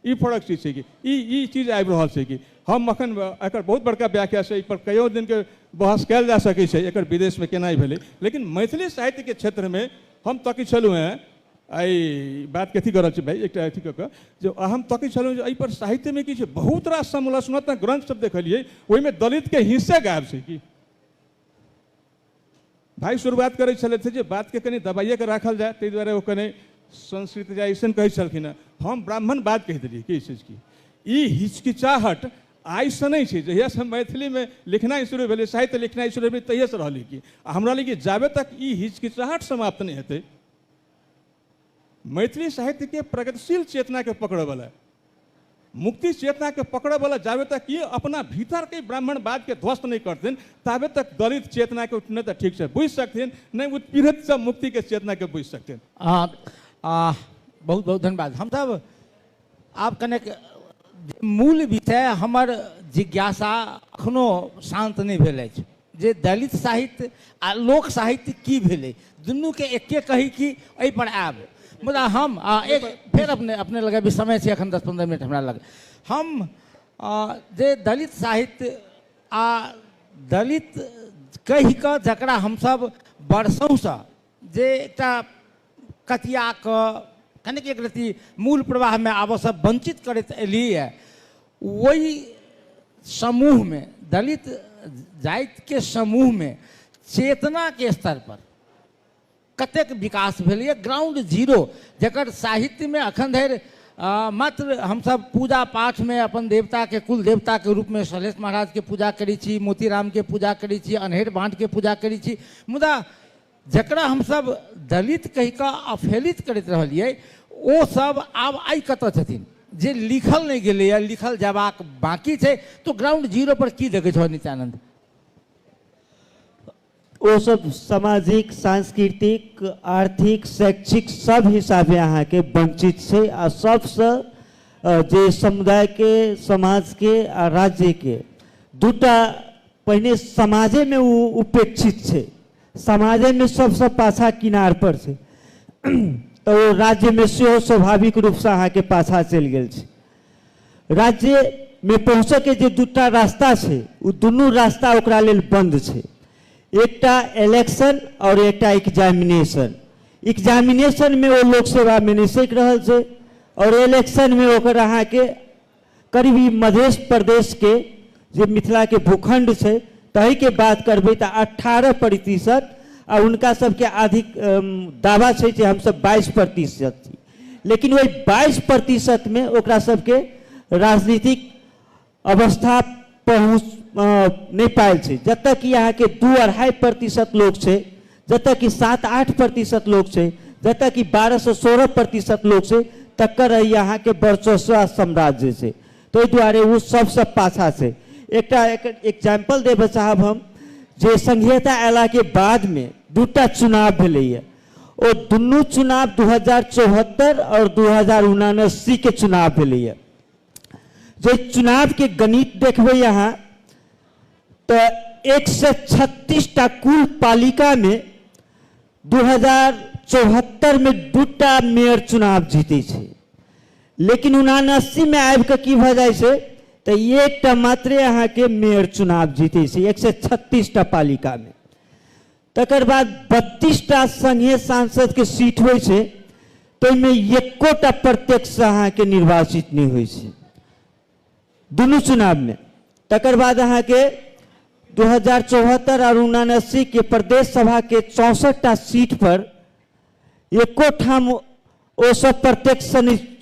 ई फर्क चीज छै कि ई चीज आबि रहल छै कि हम अखन एकर बहुत बड़का व्याख्या छै, पर कईयो दिन के बहस कयल जा सकै छै एकर विदेश में केना भेलै। लेकिन मैथिली साहित्य के क्षेत्र में हम तकै छलहुँ हैं, आई बात कथी कर भाई एक अथी कऽ जो हम तकै छलहुँ एहि पर साहित्य में की छै बहुत रास समालोचनात्मक ग्रंथ सब देखलियै, ओहिमे दलित के हिस्से गायब छै कि भाई शुरुआत करै छलै जे बात के कनि दबाइए के राखल जाए, ताहि दुआरे ओ कनि संस्कृत जाए ऐसन कहै छलखिन हैं। हम ब्राह्मणवाद कहि देलियै कि चीज की ई हिचकिचाहट आई से नहीं छै, जहिया से मैथिली में लिखनाइ शुरू भेलै, साहित्य लिखनाइ शुरू भेलै तहिया से रहलै कि हमरा लगे जाबे तक ई हिचकिचाहट समाप्त नहीं हेतै मैथिली साहित्य के प्रगतिशील चेतना के पकड़े वाला, मुक्ति चेतना के पकड़े वाला जावे तक ये अपना भीतर के ब्राह्मणवाद के ध्वस्त नहीं करते ताबे तक दलित चेतना के उठने तक ठीक से बुझ सकते नहीं उत्पीड़ित सब मुक्ति के चेतना के बुझ सकते। बहुत बहुत धन्यवाद। हम सब आप कने मूल विषय हमर जिज्ञासा अखनो शांत नहीं भेल अछि जे दलित साहित्य आ लोक साहित्य की भेलै, दुनू के एके कही कि एहि पर आब, मुदा हम एक फिर अपने लगे भी समय से अखन 10-15 मिनट हमरा लगे हम जे दलित साहित्य आ दलित कहि कऽ जकरा हमसब वर्षों जे एकटा कथिया कनिक एक रति मूल प्रवाह में आबसँ वंचित करैत एलियै, वही समूह में दलित जाति के समूह में चेतना के स्तर पर कतेक विकास भेलै, ग्राउंड जीरो जकर साहित्य में अखन धरि मात्र हमसब पूजा पाठ में अपन देवता के कुल देवता के रूप में सलहेश महाराज के पूजा करै छी, मोतीराम के पूजा करै छी, अन्हेर बाँट के पूजा करै छी, मुदा जकरा हमसब दलित कहि कऽ अवहेलित करैत रहलियै ओ सब आब आइ कतऽ छथिन जे लिखल नहीं गेलैए, लिखल जबाक बाकी छै। तो ग्राउंड जीरो पर की देखै छौ नित्यानंद? वो सब सामाजिक, सांस्कृतिक, आर्थिक, शैक्षिक सब हिसाबे अहाँ के वंचित छै आ सबसे जे समुदाय के, समाज के आ राज्य के दूटा पहिने समाजे में उपेक्षित छै, समाजे में सबसे पाछा किनार पर छै, तो राज्य में सेहो स्वाभाविक रूप से अहाँ के पाछा चलि गेल छै। राज्य में पहुँचे के जे दूटा रास्ता छै वो दुनू रास्ता ओकरा लेल बंद छै, एकटा इलेक्शन और एकटा एग्जामिनेशन। एग्जामिनेशन में वो लोक सेवा में नहीं सक रहल छै और इलेक्शन में ओकर अहाँ के करीबी मध्य प्रदेश के जे मिथिला के भूखंड छै तही के बात करबै तो 18% और उनका सबके अधिक दावा छै जे हम सब 22% छी, लेकिन वही 22% में ओकरा सबके राजनीतिक अवस्था पहुँच नहीं पायल छै। जतऽ कि यहाँ के 2-2.5% लोग छै, जतऽ कि 7-8% लोग छै, जतऽ कि 12 से 16% लोग छै, तकर यहाँ के वर्चस्व साम्राज्य छै। तो दुआरे वो सबसे पाछा छै। एकटा एग्जाम्पल देबे चाहब हम जे संघीयता अयला के बाद में दूटा चुनाव भेलैया, ओ दुनू चुनाव 2074 और 2079 के चुनाव भेलैया। जे चुनाव के गणित देखबे यहाँ तो 136टा कुल पालिका में 2074 में दूटा मेयर चुनाव जीते छै, लेकिन 79 में आबि के की भऽ जाइ छै तो एकटा मात्र यहाँ के मेयर चुनाव जीते छै 136टा पालिका में। तकर बाद 32टा संघीय सांसद के सीट होइ छै, तो में एकोटा प्रत्यक्ष अहाँ के निर्वाचित नहीं होइ छै दुनू चुनाव में। तकर बाद अहाँ के 2074 और 79 के प्रदेश सभा के 64टा सीट पर एको ठाम ओ सब प्रत्यक्ष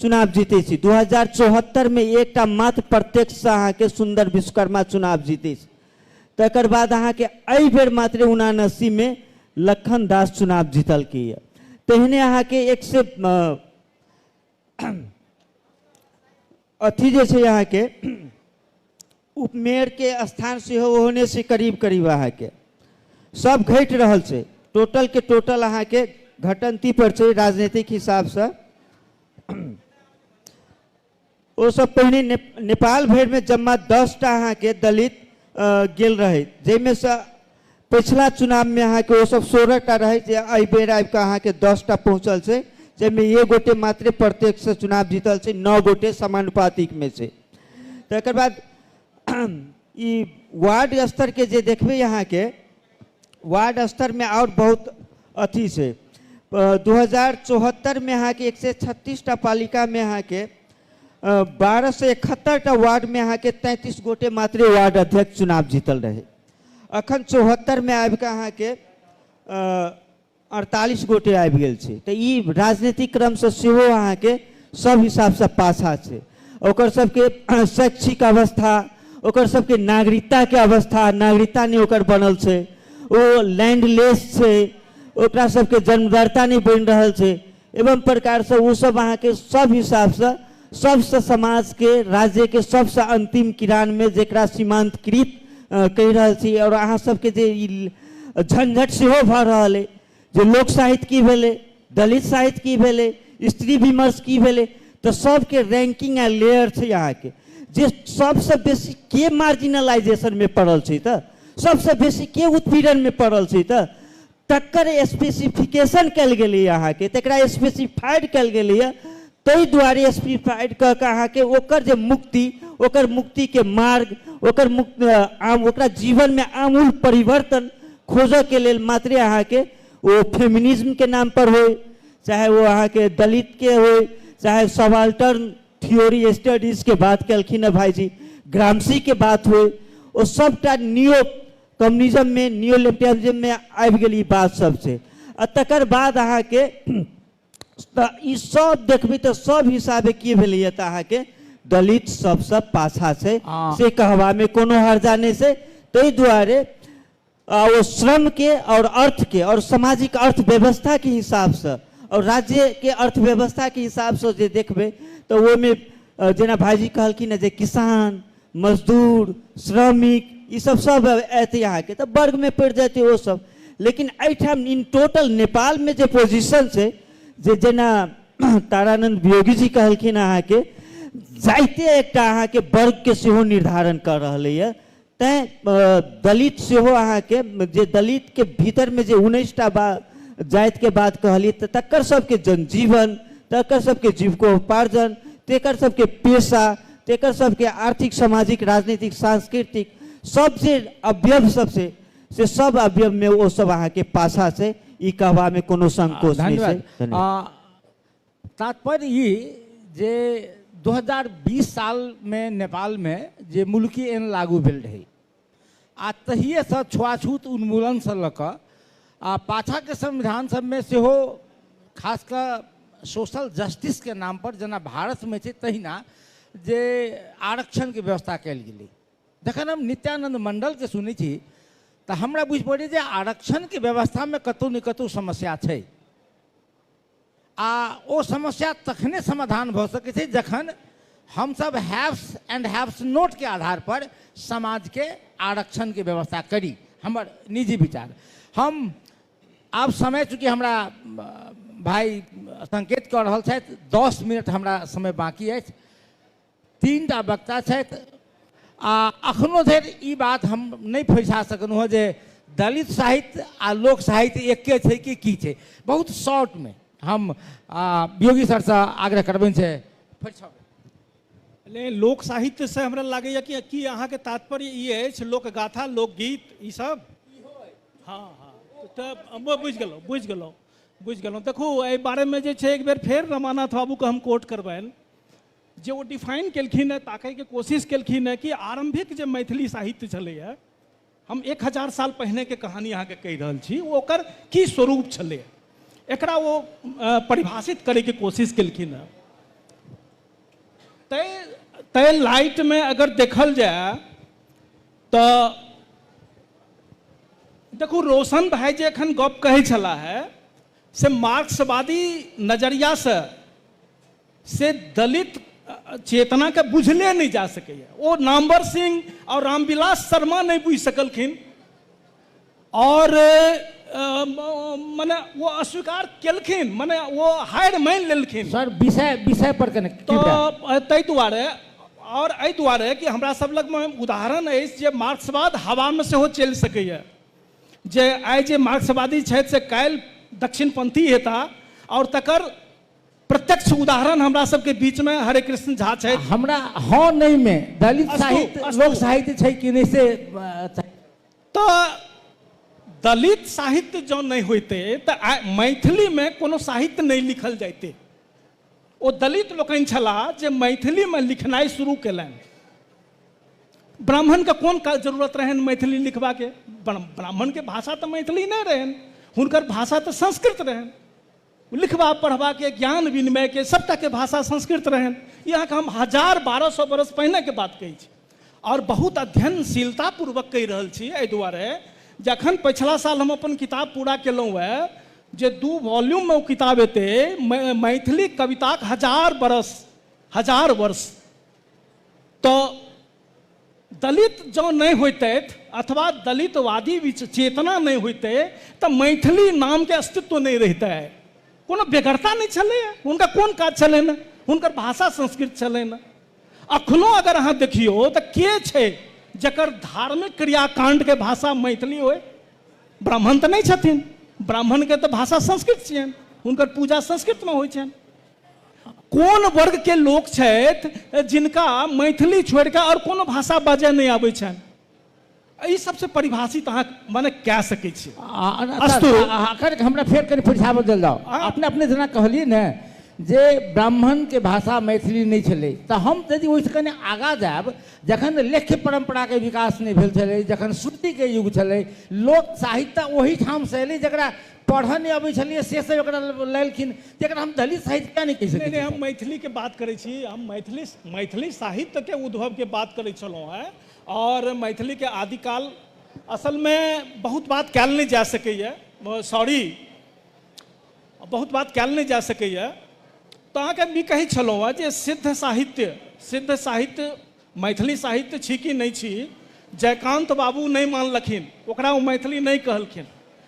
चुनाव जीते छी। 2074 में एकटा मात्र प्रत्यक्ष अहाँ के सुंदर विश्वकर्मा चुनाव जीते छी। तकर बाद अहाँ के एहि बेर मात्र 79 में लखन दास चुनाव जीतल के ये। तेहने अहाँ के एक से अथी जे छै अहाँ के उपमेयर के स्थान से होने से करीब करीब अहाँ के सब घट रहल छै। टोटल के टोटल अहाँ के घटंती पर छै राजनीतिक हिसाब से। ओ सब पहिने नेपाल भर में जम्मा 10टा अहाँ के दलित गेल रहे, जैमे से पिछला चुनाव में अहाँ के वो सब 16टा रहे, एहि बेर आबि के अहाँ के 10टा पहुँचल छै, जैमे 1 गोटे मात्र प्रत्यक्ष चुनाव जीतल छै, 9 गोटे समानुपातिक में छै। तकर बाद ई वार्ड स्तर के जे देखबे यहाँ के वार्ड स्तर में और बहुत अथी छै। 2074 में अहाँ के 136टा पालिका में अहाँ के 12 से 71टा वार्ड में अहाँ के 33 गोटे मात्र वार्ड अध्यक्ष चुनाव जीतल रहे। अखन 74 में आबि के अहाँ के 48 गोटे आबि गेल छै। तो ई राजनीतिक क्रम से सेहो अहाँ के सब हिसाब से पाछा छै। ओकर सबके शैक्षिक अवस्था, ओकर सबके नागरिकता के अवस्था, नागरिकता नहीं ओकर बनल छै, ओ लैंडलेस छै, ओकरा सबके जन्मदाता नहीं बन रहल छै। एवं प्रकार से वो सब अहाँ के सब हिसाब से सबसे समाज के राज्य के सबसे अंतिम किरान में जेकरा सीमांतकृत कहि रहल छी और अहाँ सबके जे ई झंझट सेहो भऽ रहल है जे लोक साहित्य की भेलै, दलित साहित्य की भेलै, स्त्री विमर्श की भेलै, तो सबके रैंकिंग आ लेयर छै अहाँ के जे सबसे बेसी के मार्जिनलाइजेशन में पड़ल छै, तो सबसे बेसी के उत्पीड़न में पड़ल छै, तो तकर स्पेसिफिकेशन कल गेलै अहाँ के, तकरा स्पेसिफाइड कल गेलै है, ताहि दुआरे स्पेसिफाइड कऽ के अहाँ के ओकर जे मुक्ति, ओकर मुक्ति के मार्ग, ओकर ओकरा जीवन में आमूल परिवर्तन खोजऽ के लेल मात्र अहाँ के वो फेमिनिज्म के नाम पर हो, चाहे वो अहाँ के दलित के हो, चाहे सबाल्टर्न थ्योरी स्टडीज के बात कलखिन भाईजी, ग्रामसी के बात हो, वो सबटा नियो कम्युनिज्म में, नियो लिबरलिज्म में आबि गेल ई बात सब छै। आ तकर बाद अहाँ के ई सब देखबै तो सब हिसाबे की भेलै तऽ अहाँ के दलित सबसे पाछा छै से कहवा में कोनो हर्जा नहीं छै। ताहि दुआरे वो श्रम के और अर्थ के और सामाजिक अर्थव्यवस्था के हिसाब से और राज्य के अर्थव्यवस्था के हिसाब से जे देखबै तो वो में जेना भाईजी कहलखिन जे किसान, मजदूर, श्रमिक ये सब ऐते अहाँ के तो वर्ग में पड़ जाते वो सब। लेकिन एठाम इन टोटल नेपाल में जे पोजिशन छै जे जेना तारानंद वियोगी जी कहलखिन अहाँ के जाइते एकटा अहाँ के वर्ग के सेहो निर्धारण कर रहल है, तैं दलित सेहो अहाँ के जे दलित के भीतर में जे 19टा जाति के बात कहली तो तकर सबके जनजीवन, तकर सबके जीविकोपार्जन, तेकर सबके पेशा, तेकर सबके आर्थिक, सामाजिक, राजनीतिक, सांस्कृतिक सब जे अवयव सबसे से सब अवयव में वो सब अहाँ के पाछा से ई कहवा में कोनो संकोच नहीं छै। तात्पर्य ये जे 2020 साल में नेपाल में जे मुल्की ऐन लागू भेल रहे आ तहिए से छुआछूत उन्मूलन से लऽ कऽ आ पाछा के संविधान सब में सेहो खासकर सोशल जस्टिस के नाम पर जेना भारत में छै तहिना जे आरक्षण के व्यवस्था कल गेलै। जखन हम नित्यानंद मंडल के सुनै छी तऽ हमरा बुझि पड़ै जे आरक्षण के व्यवस्था में कतौ ने कतौ समस्या छै आ ओ समस्या तखने समाधान भऽ सकै छै जखन हम सब हैव्स एंड हैव्स नोट के आधार पर समाज के आरक्षण के व्यवस्था करी। हमर निजी विचार। हम आब समय चूँकि हमरा भाई संकेत कऽ रहल छथि 10 मिनट हमरा समय बाकी अछि, 3टा वक्ता छथि आ अखनो धरि ई बात हम नहीं फैसा सकलहुँ हँ जे दलित साहित्य आ लोक साहित्य एके छै कि की छै। बहुत शॉर्ट में हम योगी सर से आग्रह करबनि से लोक साहित्य से हमरा लागैया कि अहाँ के तात्पर्य ई अछि लोकगाथा, लोकगीत ई सब। हाँ हाँ बुझि गेलहुँ। देखू एहि बारे में जे छै एक बेर फेर रमानाथ बाबू के हम कोट करबनि जे वो डिफाइन केलखिन है, ताकै के कोशिश केलखिन है कि आरंभिक जे मैथिली साहित्य छलैया, हम 1000 साल पहिने के कहानी अहाँ के कहि रहल छी, ओकर की स्वरूप छलै एकरा वो परिभाषित करे के कोशिश केलखिन है। तय लाइट में अगर देखल जाए तो देखू रोशन भाई जे एखन गप कहै छला है से मार्क्सवादी नजरिया से दलित चेतना के बुझले नहीं जा सके। वो नामवर सिंह और रामविलास शर्मा नहीं बुझ सकलखिन और मने वो अस्वीकार केलखिन, मने वो हार मान लेलखिन। सर विषय पर कनेक्ट तो तै दुआरे और एहि दुआरे कि हमरा सब लग में उदाहरण अछि जे मार्क्सवाद हवा में सेहो चलि सकैए, जे आइ जे मार्क्सवादी छथि से काल्हि दक्षिणपंथी हेता और तकर प्रत्यक्ष उदाहरण हमरा सबके बीच में हरे कृष्ण झा छथि। हमरा हाँ नहीं में दलित साहित्य लोक साहित्य छै कि नहीं से तो दलित साहित्य जो नहीं होते तो मैथिली में कोनो साहित्य नहीं लिखल जाते। वो दलित लोकनि छलाह जे मैथिली में लिखनाइ शुरू केलनि। ब्राह्मण के कोन जरूरत रहन मैथिली लिखबा के? ब्राह्मण के भाषा तो मैथिली नहीं रहन, हुनकर भाषा तो संस्कृत रहन। लिखबा पढ़बा के, ज्ञान विनिमय के, सबटा के भाषा संस्कृत रहन। यहाँ का हम 1000-1200 बरस पहिने के बात कही छी और बहुत अध्ययनशीलता पूर्वक कहि रहल छी। एहि दुआरे जखन पिछला साल हम अपन किताब पूरा केलहुँ है जे 2 वॉल्यूम में वो किताब एते मैथिली कविताक 1000 वर्ष तो दलित जो नहीं होते अथवा दलितवादी चेतना नहीं होते तो मैथिली नाम के अस्तित्व नहीं रहता है। कोनो बेगरता नहीं चले, उनका कौन काज चले ना, उनकर भाषा संस्कृत चले ना। अखनो अगर अहाँ देखियो तो के छे जकर धार्मिक क्रियाकांड के भाषा मैथिली होए? ब्राह्मण तो नहीं छथिन, ब्राह्मण के तो भाषा संस्कृत छियन, उनकर पूजा संस्कृत में होइ छन। कौन वर्ग के लोग छथि जिनका मैथिली छोड़ के और कोनो भाषा बाजे नहीं आबै छन? ई सबसे परिभाषित अहाँ माने कह सकै छी। अगर हमरा फेर करी फुरछाव देल जाओ, अपने अपने जना कहलिए ने जे ब्राह्मण के भाषा मैथिली नहीं छलै, तो हम यदि ओहिसँ कने आगाँ जायब, जखन लेख्य परंपरा के विकास नहीं भेल छलै, जखन श्रुति के युग छलै, लोक साहित्य ओही ठाम से एलै जकरा पढ़ऽ नहीं अबै छलियै से सब ओकरा लेलखिन, तेकरा हम दलित साहित्य नहीं कहि सकै छी। हम मैथिली के बात करै छी, हम मैथिली साहित्य के उद्भव के बात करै छलहुँ हैं। और मैथिली के आदिकाल असल में बहुत बात कयल नहीं जा सकैए, सॉरी बहुत बात कयल नहीं जा सकैए। तो अहाँके भी कहै छलहुँ हैं जे सिद्ध साहित्य मैथिली साहित्य छी कि नहीं छी, जयकांत बाबू नहीं मानलखिन, ओकरा वो मैथिली नहीं कहलखिन।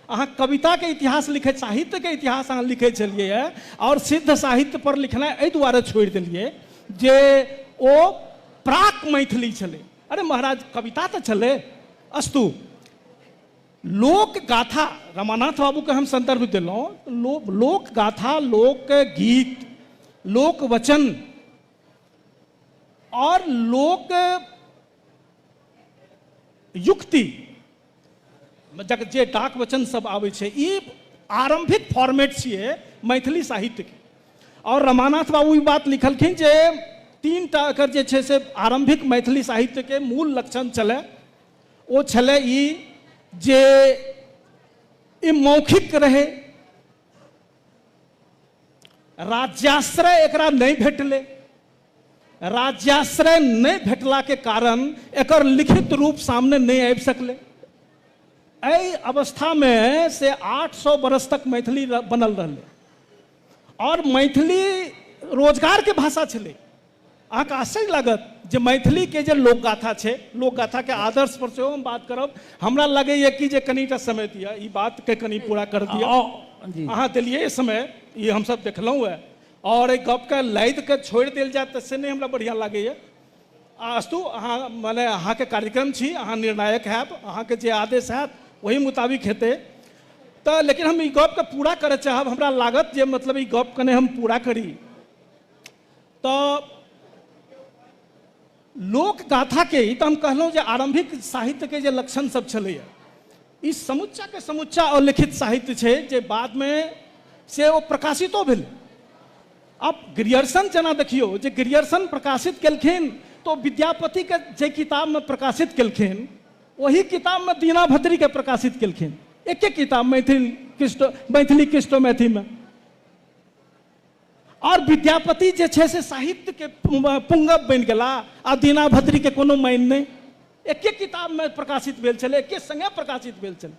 अहाँ कविता के इतिहास लिखे, साहित्य के इतिहास अहाँ लिखे छलिए है, और सिद्ध साहित्य पर लिखनाइ एहि दुआरे छोड़ि देलिए जे ओ प्राक मैथिली छलै। अरे महाराज कविता तो चले, अस्तु लोक गाथा, रमानाथ बाबू के हम संदर्भ दिलौं, लोक गाथा, लोक गीत, लोक वचन और लोक युक्ति जे डाक वचन सब आबै छै, ई आरंभिक फॉर्मेट छियै मैथिली साहित्य के। और रमानाथ बाबू ई बात लिखलखिन जे 3टा एकर जे छै से आरंभिक मैथिली साहित्य के मूल लक्षण छलै, ओ छलै ई जे ई मौखिक रहे, राज्याश्रय एकरा नहीं भेटले, राज्याश्रय नहीं भेटला के कारण एकर लिखित रूप सामने नहीं आबि सकले। एहि अवस्था में से 800 बरस तक मैथिली बनल रहले, और मैथिली रोजगार के भाषा छलै। अहाँके आश्चर्य लागत जे मैथिली के जे लोकगाथा छै, लोकगाथा के आदर्श पर सेहो हम बात करब। हमरा लगैए कि जे कनिटा समय दिया, ई बात के कनि पूरा कर दिया। अहाँ दिलिए समय, ई हमसब देखलहुँ है, और एहि गप के लादि के छोड़ि देल जाए तऽ से नहि हमरा बढ़िया लागैए। अस्तु, अहाँ माने अहाँके कार्यक्रम छी, अहाँ निर्णायक हैब, अहाँके जे आदेश हैत वही मुताबिक हेतै। तो लेकिन हम ई गप के पूरा करऽ चाहब, हमरा लागत जे मतलब ई गप कने हम पूरा करी। तो लोक गाथा के ही तो हम कहलहुँ जे आरंभिक साहित्य के जे लक्षण सब छलैए, ई समुच्चा के समुच्चा अलिखित साहित्य छै जे बाद में से वो प्रकाशितो भेल। अब ग्रियर्सन जना देखियो, जे ग्रियर्सन प्रकाशित केलखिन तो विद्यापति के जे किताब में प्रकाशित केलखिन, वही किताब में दीना भद्री के प्रकाशित केलखिन। एक किताब मैथिली क्रिस्टोमैथी में। और विद्यापति जे छे से साहित्य के पुंगव बन गला, आ दीना भद्री के कोनो माइन नहीं। एक किताब में प्रकाशित भेल छले, एक संगे प्रकाशित भेल छले।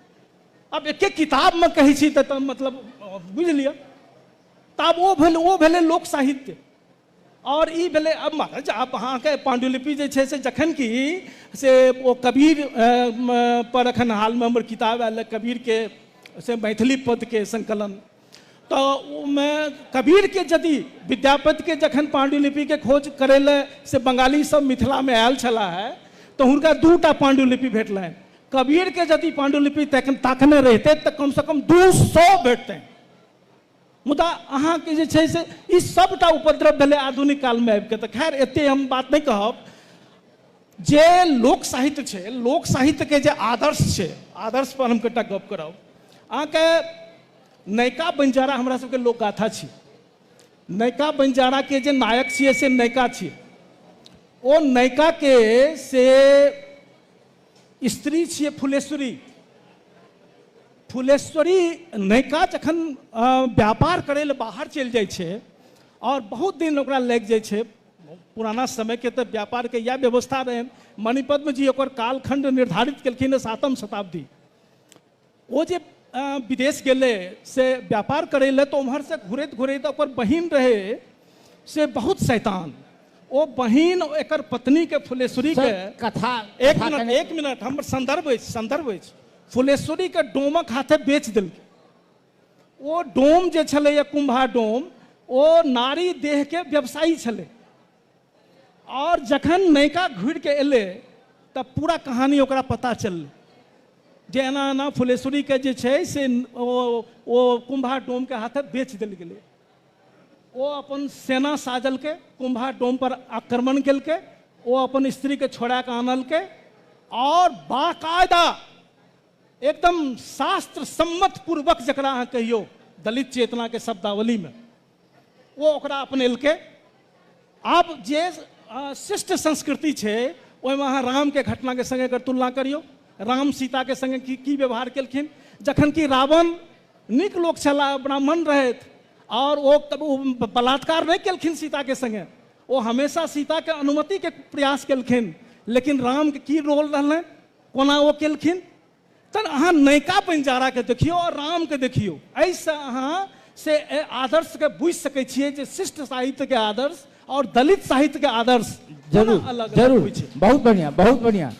अब एक किताब में कहै छी तऽ मतलब बुझ लिया। तब वो भेले लोक साहित्य, और ई भेले। अब महाराज आप अहाँ के पांडुलिपि जे छे से जखन की से वो कबीर पर अखन हाल में हमर किताब आयल कबीर के से मैथिली पद के संकलन, तो मैं कबीर के यदि विद्यापति के जखन पांडुलिपि के खोज करे ले से बंगाली सब मिथिला में आयल छला है, तो हुनका 2टा पांडुलिपि भेटलनि। कबीर के यदि पांडुलिपि ताकने रहते तो कम से कम 200 भेटते। मुदा अहाँ के जे छै से ई सबटा उपद्रव भेलै आधुनिक काल में आबि के। तो खैर एते हम बात नहीं कहब। जे लोक साहित्य छै, लोक साहित्य के जे आदर्श छै, आदर्श पर हम कटा गप करब। अहाँ के नयका बंजारा हमरा सबके लोक गाथा छी। नयका बंजारा के जे नायक छियै से नयका छी। ओ नयका के से स्त्री छियै फुलेश्वरी। फुलेश्वरी नयका जखन व्यापार करे ले बाहर चलि जाइ छै, और बहुत दिन ओकरा लागि जाइ छै। पुराना समय के तो व्यापार के यह व्यवस्था रहे। मणिपद्म जी ओकर कालखंड निर्धारित केलखिन 7वीं शताब्दी। वो जे विदेश गेले से व्यापार करे ले तो उम्हर से घुरैत घुरैत ओकर बहिन रहे से बहुत शैतान। ओ बहिन एकर पत्नी के फुलेश्वरी के कथा एक मिनट हमर संदर्भ अछि फुलेश्वरी के डोमक हाथे बेच देलकै। ओ डोम जे छलै कुम्भा डोम ओ नारी देह के व्यवसायी छलै और जखन नैका घुरि के एले तब पूरा कहानी ओकरा पता चललै जे एना एना फुलेश्वरी के जे छै से ओ कुम्भा डोम के हाथे बेच देल गेलै। ओ अपन सेना साजल के कुम्भा डोम पर आक्रमण केलकै। ओ अपन स्त्री के छोड़ा के आनलकै और बाकायदा एकदम शास्त्र सम्मत पूर्वक जकरा अहाँ कहियो दलित चेतना के शब्दावली में वो ओकरा अपनेलकै। आब जे शिष्ट संस्कृति छै ओहिमे अहाँ राम के घटना के संगे अगर तुलना करियौ, राम सीता के संगे की व्यवहार केलखिन, जखन कि रावण नीक लोक छलाह, ब्राह्मण रहथि और वो बलात्कार नहीं केलखिन सीता के संगे, वो हमेशा सीता के अनुमति के प्रयास केलखिन। लेकिन राम के की रोल रहलै, कोना वो केलखिन, तन अहाँ नयका बंजारा के देखियो और राम के देखियो, ऐसे अहाँ से आदर्श के बुझ सकै छियै जे शिष्ट साहित्य के आदर्श और दलित साहित्य के आदर्श जरूर अलग जरूर होइ छै। बहुत बढ़िया बहुत बढ़िया।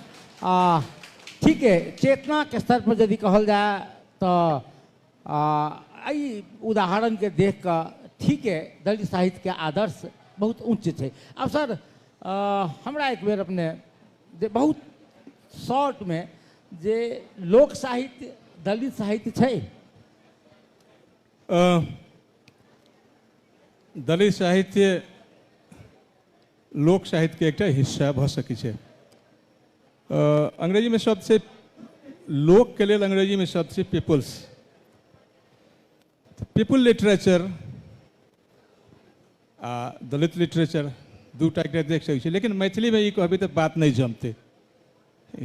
ठीक है, चेतना के स्तर पर यदि कहल जाए तो एहि उदाहरण के देख कर ठीक है दलित साहित्य के आदर्श बहुत उच्च है। अब सर हमरा एक बेर अपने जे बहुत शॉर्ट में जे लोक साहित्य दलित साहित्य छै, दलित साहित्य लोक साहित्य के एकटा हिस्सा भऽ सकै छै। अंग्रेजी में शब्द छै लोक के लेल अंग्रेजी में शब्द छै पीपुल्स। पीपुल लिटरेचर आ दलित लिटरेचर दूटा एकटा देख सकै छी, लेकिन मैथिली में ई कहबै तऽ बात नहीं जमते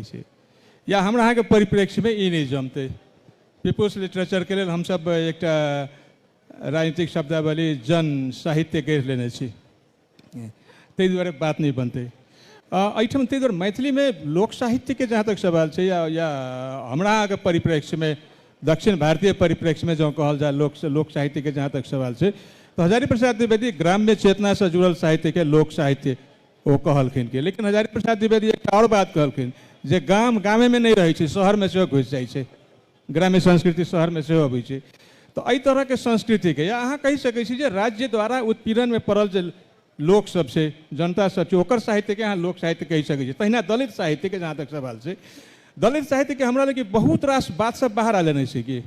छै, या हमरा अहाँके परिप्रेक्ष्य में ई नहीं जमते। पीपुल्स लिटरेचर के लेल हमसब एकटा राजनीतिक शब्दावली जन साहित्य कहि लेने छी, ताहि दुआरे बात नहीं बनते। एहिठाम ताहि दुआरे मैथिली में लोक साहित्य के जहाँ तक सवाल छै या हमरा अहाँके परिप्रेक्ष्य में दक्षिण भारतीय परिप्रेक्ष्य में जो कहल जाए लोक साहित्य के जहाँ तक सवाल है तो हजारी प्रसाद द्विवेदी ग्राम्य चेतना से जुड़ल साहित्य के लोक साहित्य वो कहलखिन के। लेकिन हजारी प्रसाद द्विवेदी एक और बात कहलखिन जे गामे में नहीं रहे, शहर में से घुस जाए, ग्राम्य संस्कृति शहर में से अबै छै। तो एहि तरह के संस्कृति के या अहाँ कहि सकै छी जे राज्य द्वारा उत्पीड़न में पड़ल जे लोक सब से जनता सब छै ओकर साहित्य के अहाँ लोक साहित्य कहि सकै छी। तहिना दलित साहित्य के जहाँ तक सवाल है, दलित साहित्य के हमरा लगे बहुत रास बात सब बाहर आ लेने छै कि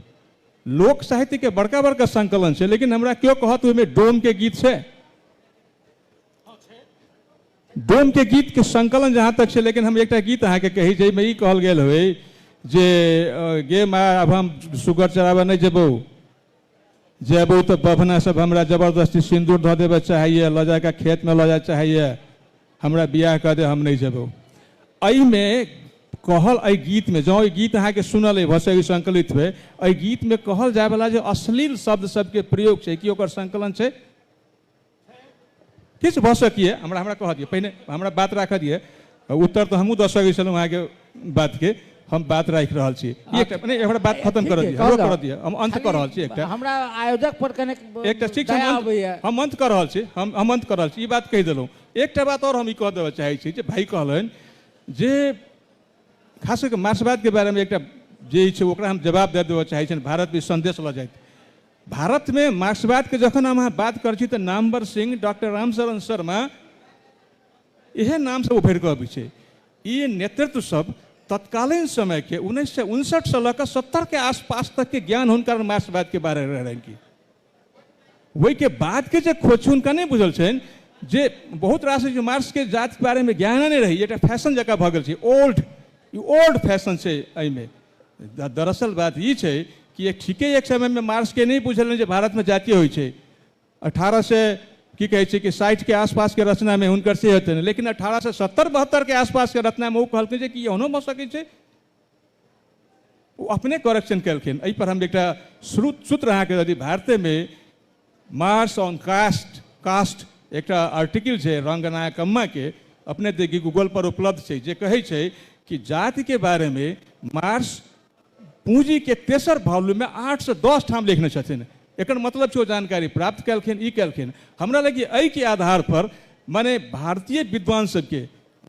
लोक साहित्य के बड़का बड़का संकलन है, लेकिन हमरा क्यों कहत ओहिमे डोम के गीत है, डोम के गीत के संकलन जहाँ तक है। लेकिन हम एक गीत अहाँ के कही जाहिमे ई कहल गेल होय जे गे माँ अब हम सुगर चराबे नहीं जेबो तो बभना सब हमरा जबरदस्ती सिंदूर धऽ देबे चाहिए, लऽ जाके खेत में लऽ जाए चाहिए, हमरा बियाह कर दे, हम नहीं जेबो। एहिमे कहल एहि गीत में जो गीत अहाँ के सुनल है भसै संकलित हुए, एहि गीत में कहल जाए वाला जो अश्लील शब्द सबके प्रयोग है कि ओकर संकलन है किछु भऽ सकिए। हमरा कह दिए पहिने हमरा बात राख दिए, उत्तर तो हमहूँ दऽ सकै छलहुँ अहाँ के बात के, हम बात राखि रहल छी। एकटा नहीं हमरा बात खत्म कर दिए, हमरो कर दिए, हम अंत कर रहल छी। एकटा हमरा आयोजक पर कने एकटा ठीक छै, हम अंत कर रहल छी, हम अंत कर रहल छी, ई बात कहि देलहुँ। एकटा बात और हम ई कह देबऽ चाहै छी जे भाई कहलनि जे खास करके मार्क्सवाद के बारे में एक जे छै ओकरा हम जवाब दे देबऽ चाहै छी। भारत भी संदेश लऽ जाए, भारत में मार्क्सवाद के जखन हम बात कर छी तो नामवर सिंह, डॉक्टर रामशरण शर्मा इहे नाम से उभरि कऽ अबै छै। ई नेतृत्व सब तत्कालीन समय के 1959 से लऽ कऽ 70 के आसपास तक के ज्ञान हुनकर मार्क्सवाद के बारे में रहनि कि वही के बाद के जे खोज हुनका नहीं बुझल छनि जे बहुत रास मार्क्स के जात के बारे में ज्ञान नहीं रही, एक फैशन जकाँ भऽ गेल छै, ओल्ड फैशन है। एहिमे दरअसल बात ई छै कि ठीके एक समय में मार्क्स के नहीं बुझल जे भारत में जातीय होइ छै। 1860 के आसपास के रचना में हुनकर से हेतै, लेकिन 1870-72 के आसपास के रचना में वो कहलखिन जे कि एहनो भऽ सकै छै, वो अपने करेक्शन केलखिन। एहि पर हम एकटा सूत्र अहाँके यदि भारतीय में मार्क्स ऑन कास्ट एकटा आर्टिकल है रंगनायकम्मा के, अपने देखिए गूगल पर उपलब्ध है, जे कहै छै कि जाति के बारे में मार्क्स पूंजी के तेसर वॉल्यूम में 8 से 10 ठाम लिखने छथिन। एकर मतलब छो जानकारी प्राप्त कलखिन, ई कलखिन। हमरा लगी एहि के आधार पर माने भारतीय विद्वान सबके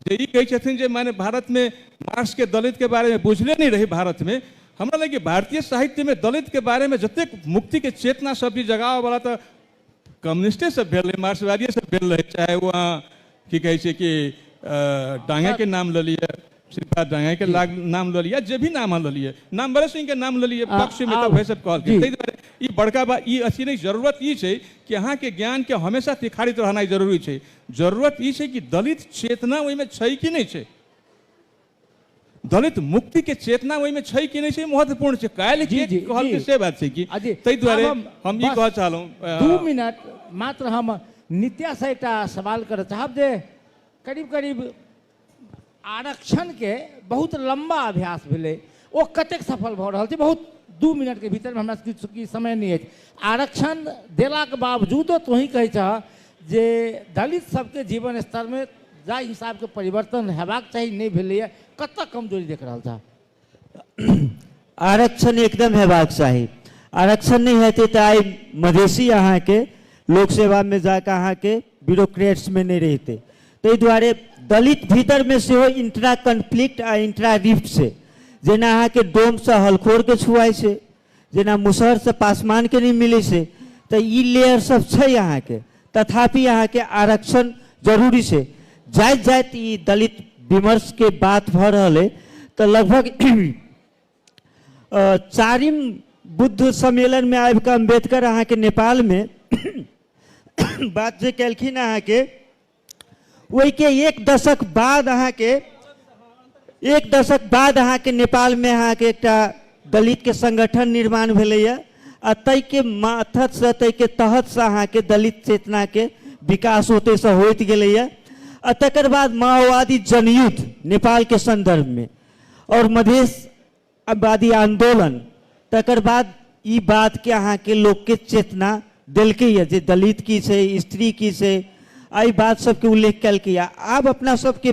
जे ई कहै छथिन जे माने भारत में मार्क्स के दलित के बारे में बुझले नहीं रही भारत में, हमरा लगी भारतीय साहित्य में दलित के बारे में जतेक मुक्ति के चेतना सब भी जगाव वाला तो कम्युनिस्टे सब भेल रहे, मार्क्सवादी सब भेल रहे, चाहे वो की कहै छै कि डांगे के नाम ले लिए, श्रीपाद डांगे के नाम ले लिया, जे भी नाम ले लिए, नाम बड़े सिंह के नाम ले लिए, पक्ष में तो वह सब कहल के। ताहि दुआरे ई बड़का बा ई अथी नहीं, जरूरत ई छै कि अहाँ के ज्ञान के हमेशा तिखारित रहनाइ जरूरी छै। जरूरत ई छै कि दलित चेतना ओहि में छै कि नहीं छै, दलित मुक्ति के चेतना ओहि में छै कि नहीं छै, महत्वपूर्ण छै। काल्हि के कहल के से बात छै कि ताहि दुआरे हम ई कह चाहलहुँ 2 मिनट मात्र हम नित्या से एकटा सवाल कर चाहब जे करीब करीब आरक्षण के बहुत लंबा अभ्यास भेलै, ओ कतेक सफल भऽ रहल छै, बहुत 2 मिनट के भीतर में हमरा सबके समय नहीं है। आरक्षण देला के बावजूदो तोही कहै छह जे दलित सबके जीवन स्तर में जा हिसाब के परिवर्तन हेबाक चाही नहीं भेलैए, कतऽ कमजोरी देख रहल छह? आरक्षण एकदम हेबाक चाही। आरक्षण नहीं हेतै तऽ आइ मधेसी अहाँ के लोक सेवा में जाके अहाँ के ब्यूरोक्रेट्स में नहीं रहते। ताहि दुआरे दलित भीतर में से हो इंट्रा कन्फ्लिक्ट आ इंट्रा रिफ्ट से, जेना अहाँ के डोम से हलखोर के छुआई से, जेना मुसहर से पासमान के नहीं मिले से, तो ई लेयर सब छै अहाँ के। तथापि अहाँ के आरक्षण जरूरी से जाइत जाइत ई दलित विमर्श के बात भऽ रहल है, तो लगभग 4वीं बुद्ध सम्मेलन में आबि कऽ अम्बेडकर अहाँ के नेपाल में बात जे केलखिन अहाँ के, वही के 1 दशक बाद अहाँ के नेपाल में अहाँ के एकटा दलित के संगठन निर्माण भेलैया, आ तै के माथत से तै के तहत से अहाँ के दलित चेतना के विकास होते से होइत गेलैया। आ तकर बाद माओवादी जनयुद्ध नेपाल के संदर्भ में और मधेशवादी आंदोलन, तकर बाद ई बात के अहाँ के लोग के चेतना दिलकै है जे दलित की छै, स्त्री की छै, आई बात सबके उल्लेख कल किया। आब अपना सबके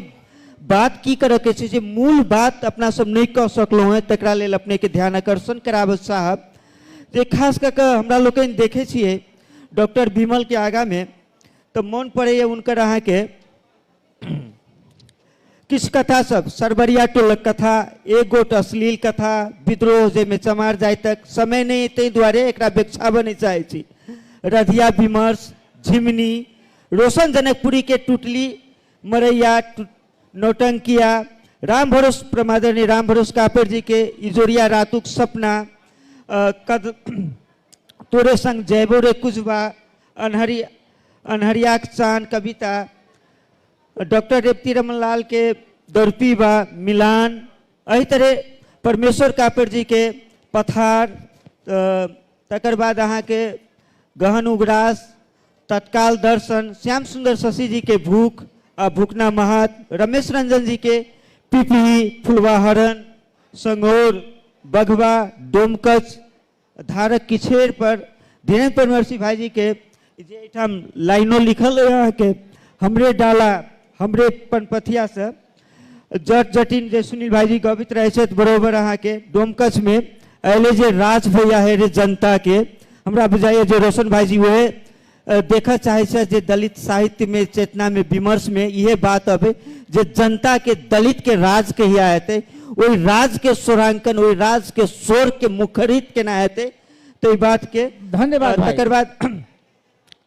बात की करे के छै जे मूल बात अपना सब नहीं कह सकलहुँ हैं, तकरा लेल अपने के ध्यान आकर्षण कराबत साहब जे खास कऽ के हमरा लोकनि देखे छियै डॉक्टर विमल के आगा में, तो मन पड़ैया उनकर अहाँ के किछु कथा सब, सरबरिया टोलक कथा, एक गोट अश्लील कथा, विद्रोह जेमे चमार जाय तक समय नहीं, ताहि दुआरे एकरा बेक्षाबऽ नहीं चाहै छी। रधिया विमर्श, झिमनी, रोशन जनकपुरी के टुटली, मरैया, नौटंकिया, राम भरोस प्रमादरणीय राम भरोस कापर जी के इजोरिया रातुक सपना, तोरे संग जैबो रे कुजबा, अनहरियाक चांद कविता, डॉक्टर रेवती रमनलाल के दर्पीबा, मिलान, एही तरह परमेश्वर कापर जी के पथार, तकर बाद अहाँ के गहन उगरास, तत्काल दर्शन, श्याम सुंदर शशि जी के भूख आ भूखना महत, रमेश रंजन जी के पिपही, फुलवा हरण, संगोर, बघवा, डोमकच, धारक किछेर पर, धीरेन्द्र परमर्शी भाई जी के जे एठाम लाइनो लिखल है अहाँ के, हमरे डाला हमरे पनपथिया से जट जटिन जे सुनील भाई जी गवित रहे छथि बरोबर अहाँ के डोमकच में अले जे राज भैया है रे जनता के, हमरा बुझाइए जे रोशन भाई जी वह देखा चाहे छथि जे दलित साहित्य में चेतना में विमर्श में यह बात अबे जे जनता के दलित के राज कहिया हेतै, वही राज के स्वरांकन, वही राज के स्वर के मुखरित केना हेतै, तो बात के धन्यवाद। तकर बाद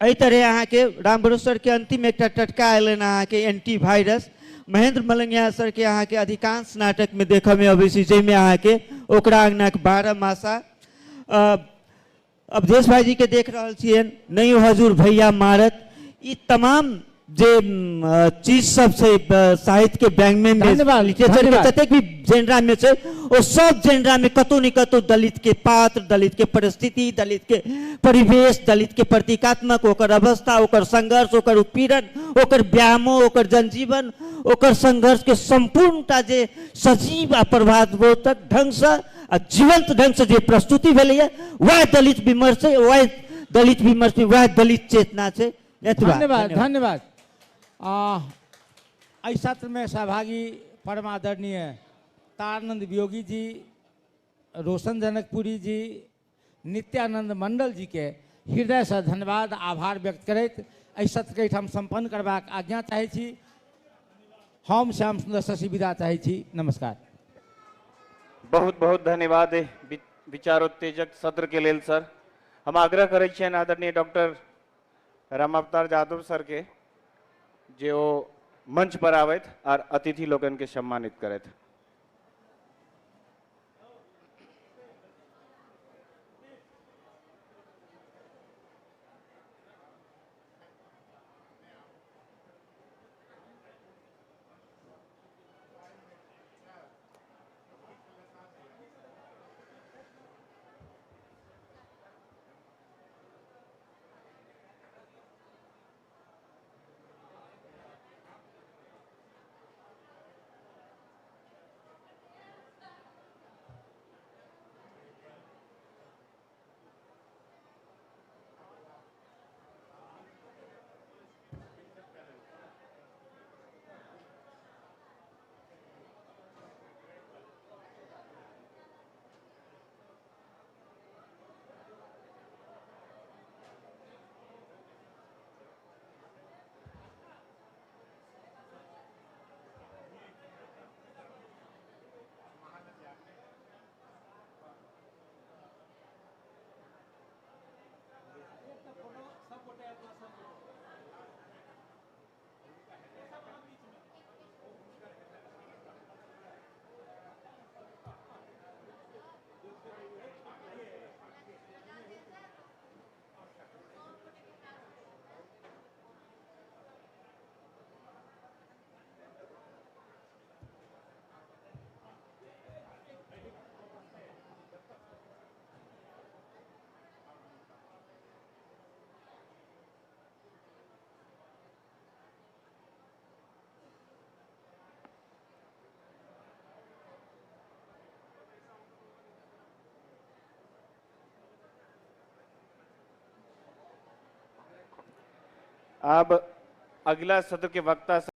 एहि तरह अहाँ के राम भरोस सर के अंतिम एक टटका अयलनि अहाँ के anti virus, Mahendra Malangiya sir के अहाँ के अधिकांश नाटक में देखे में अबै छै, जाहिमे अहाँ के ओकरा अंगना के 12 मासा, अवधेश भाई जी के देख रहल छियनि, नहीं हजूर भैया मारत, ई तमाम जे चीज सब छै साहित्य के व्यंग में लिटरेचर के जतेक भी जेनरा में छै, ओ सब जेनरा में कतौ न कतौ दलित के पात्र, दलित के परिस्थिति, दलित के परिवेश, दलित के प्रतीकात्मक ओकर अवस्था, ओकर संघर्ष, ओकर उत्पीड़न, ओकर व्यामो, ओकर जनजीवन, ओकर संघर्ष के संपूर्णता जे सजीव आ प्रभावोत्तक ढंग से आ जीवंत ढंग से जे प्रस्तुति भेलैया, वह दलित विमर्श है, वह दलित विमर्श में वह दलित चेतना छै। धन्यवाद धन्यवाद। इस सत्र में सहभागी परम आदरणीय तारानंद वियोगी जी रोशन जनकपुरी जी, नित्यानंद मंडल जी के हृदय से धन्यवाद आभार व्यक्त करैत एहि सत्र के एहिठाम संपन्न करबाक आज्ञा चाहै छी। हम श्याम सुंदर शशि विदा चाहै छी। नमस्कार। बहुत बहुत धन्यवाद विचारोत्तेजक सत्र के लेल सर। हम आग्रह करै छियनि आदरणीय डॉक्टर रामावतार यादव सर के जे ओ मंच पर आबैत और अतिथि लोगन के सम्मानित करैत। अब अगला सत्र के वक्ता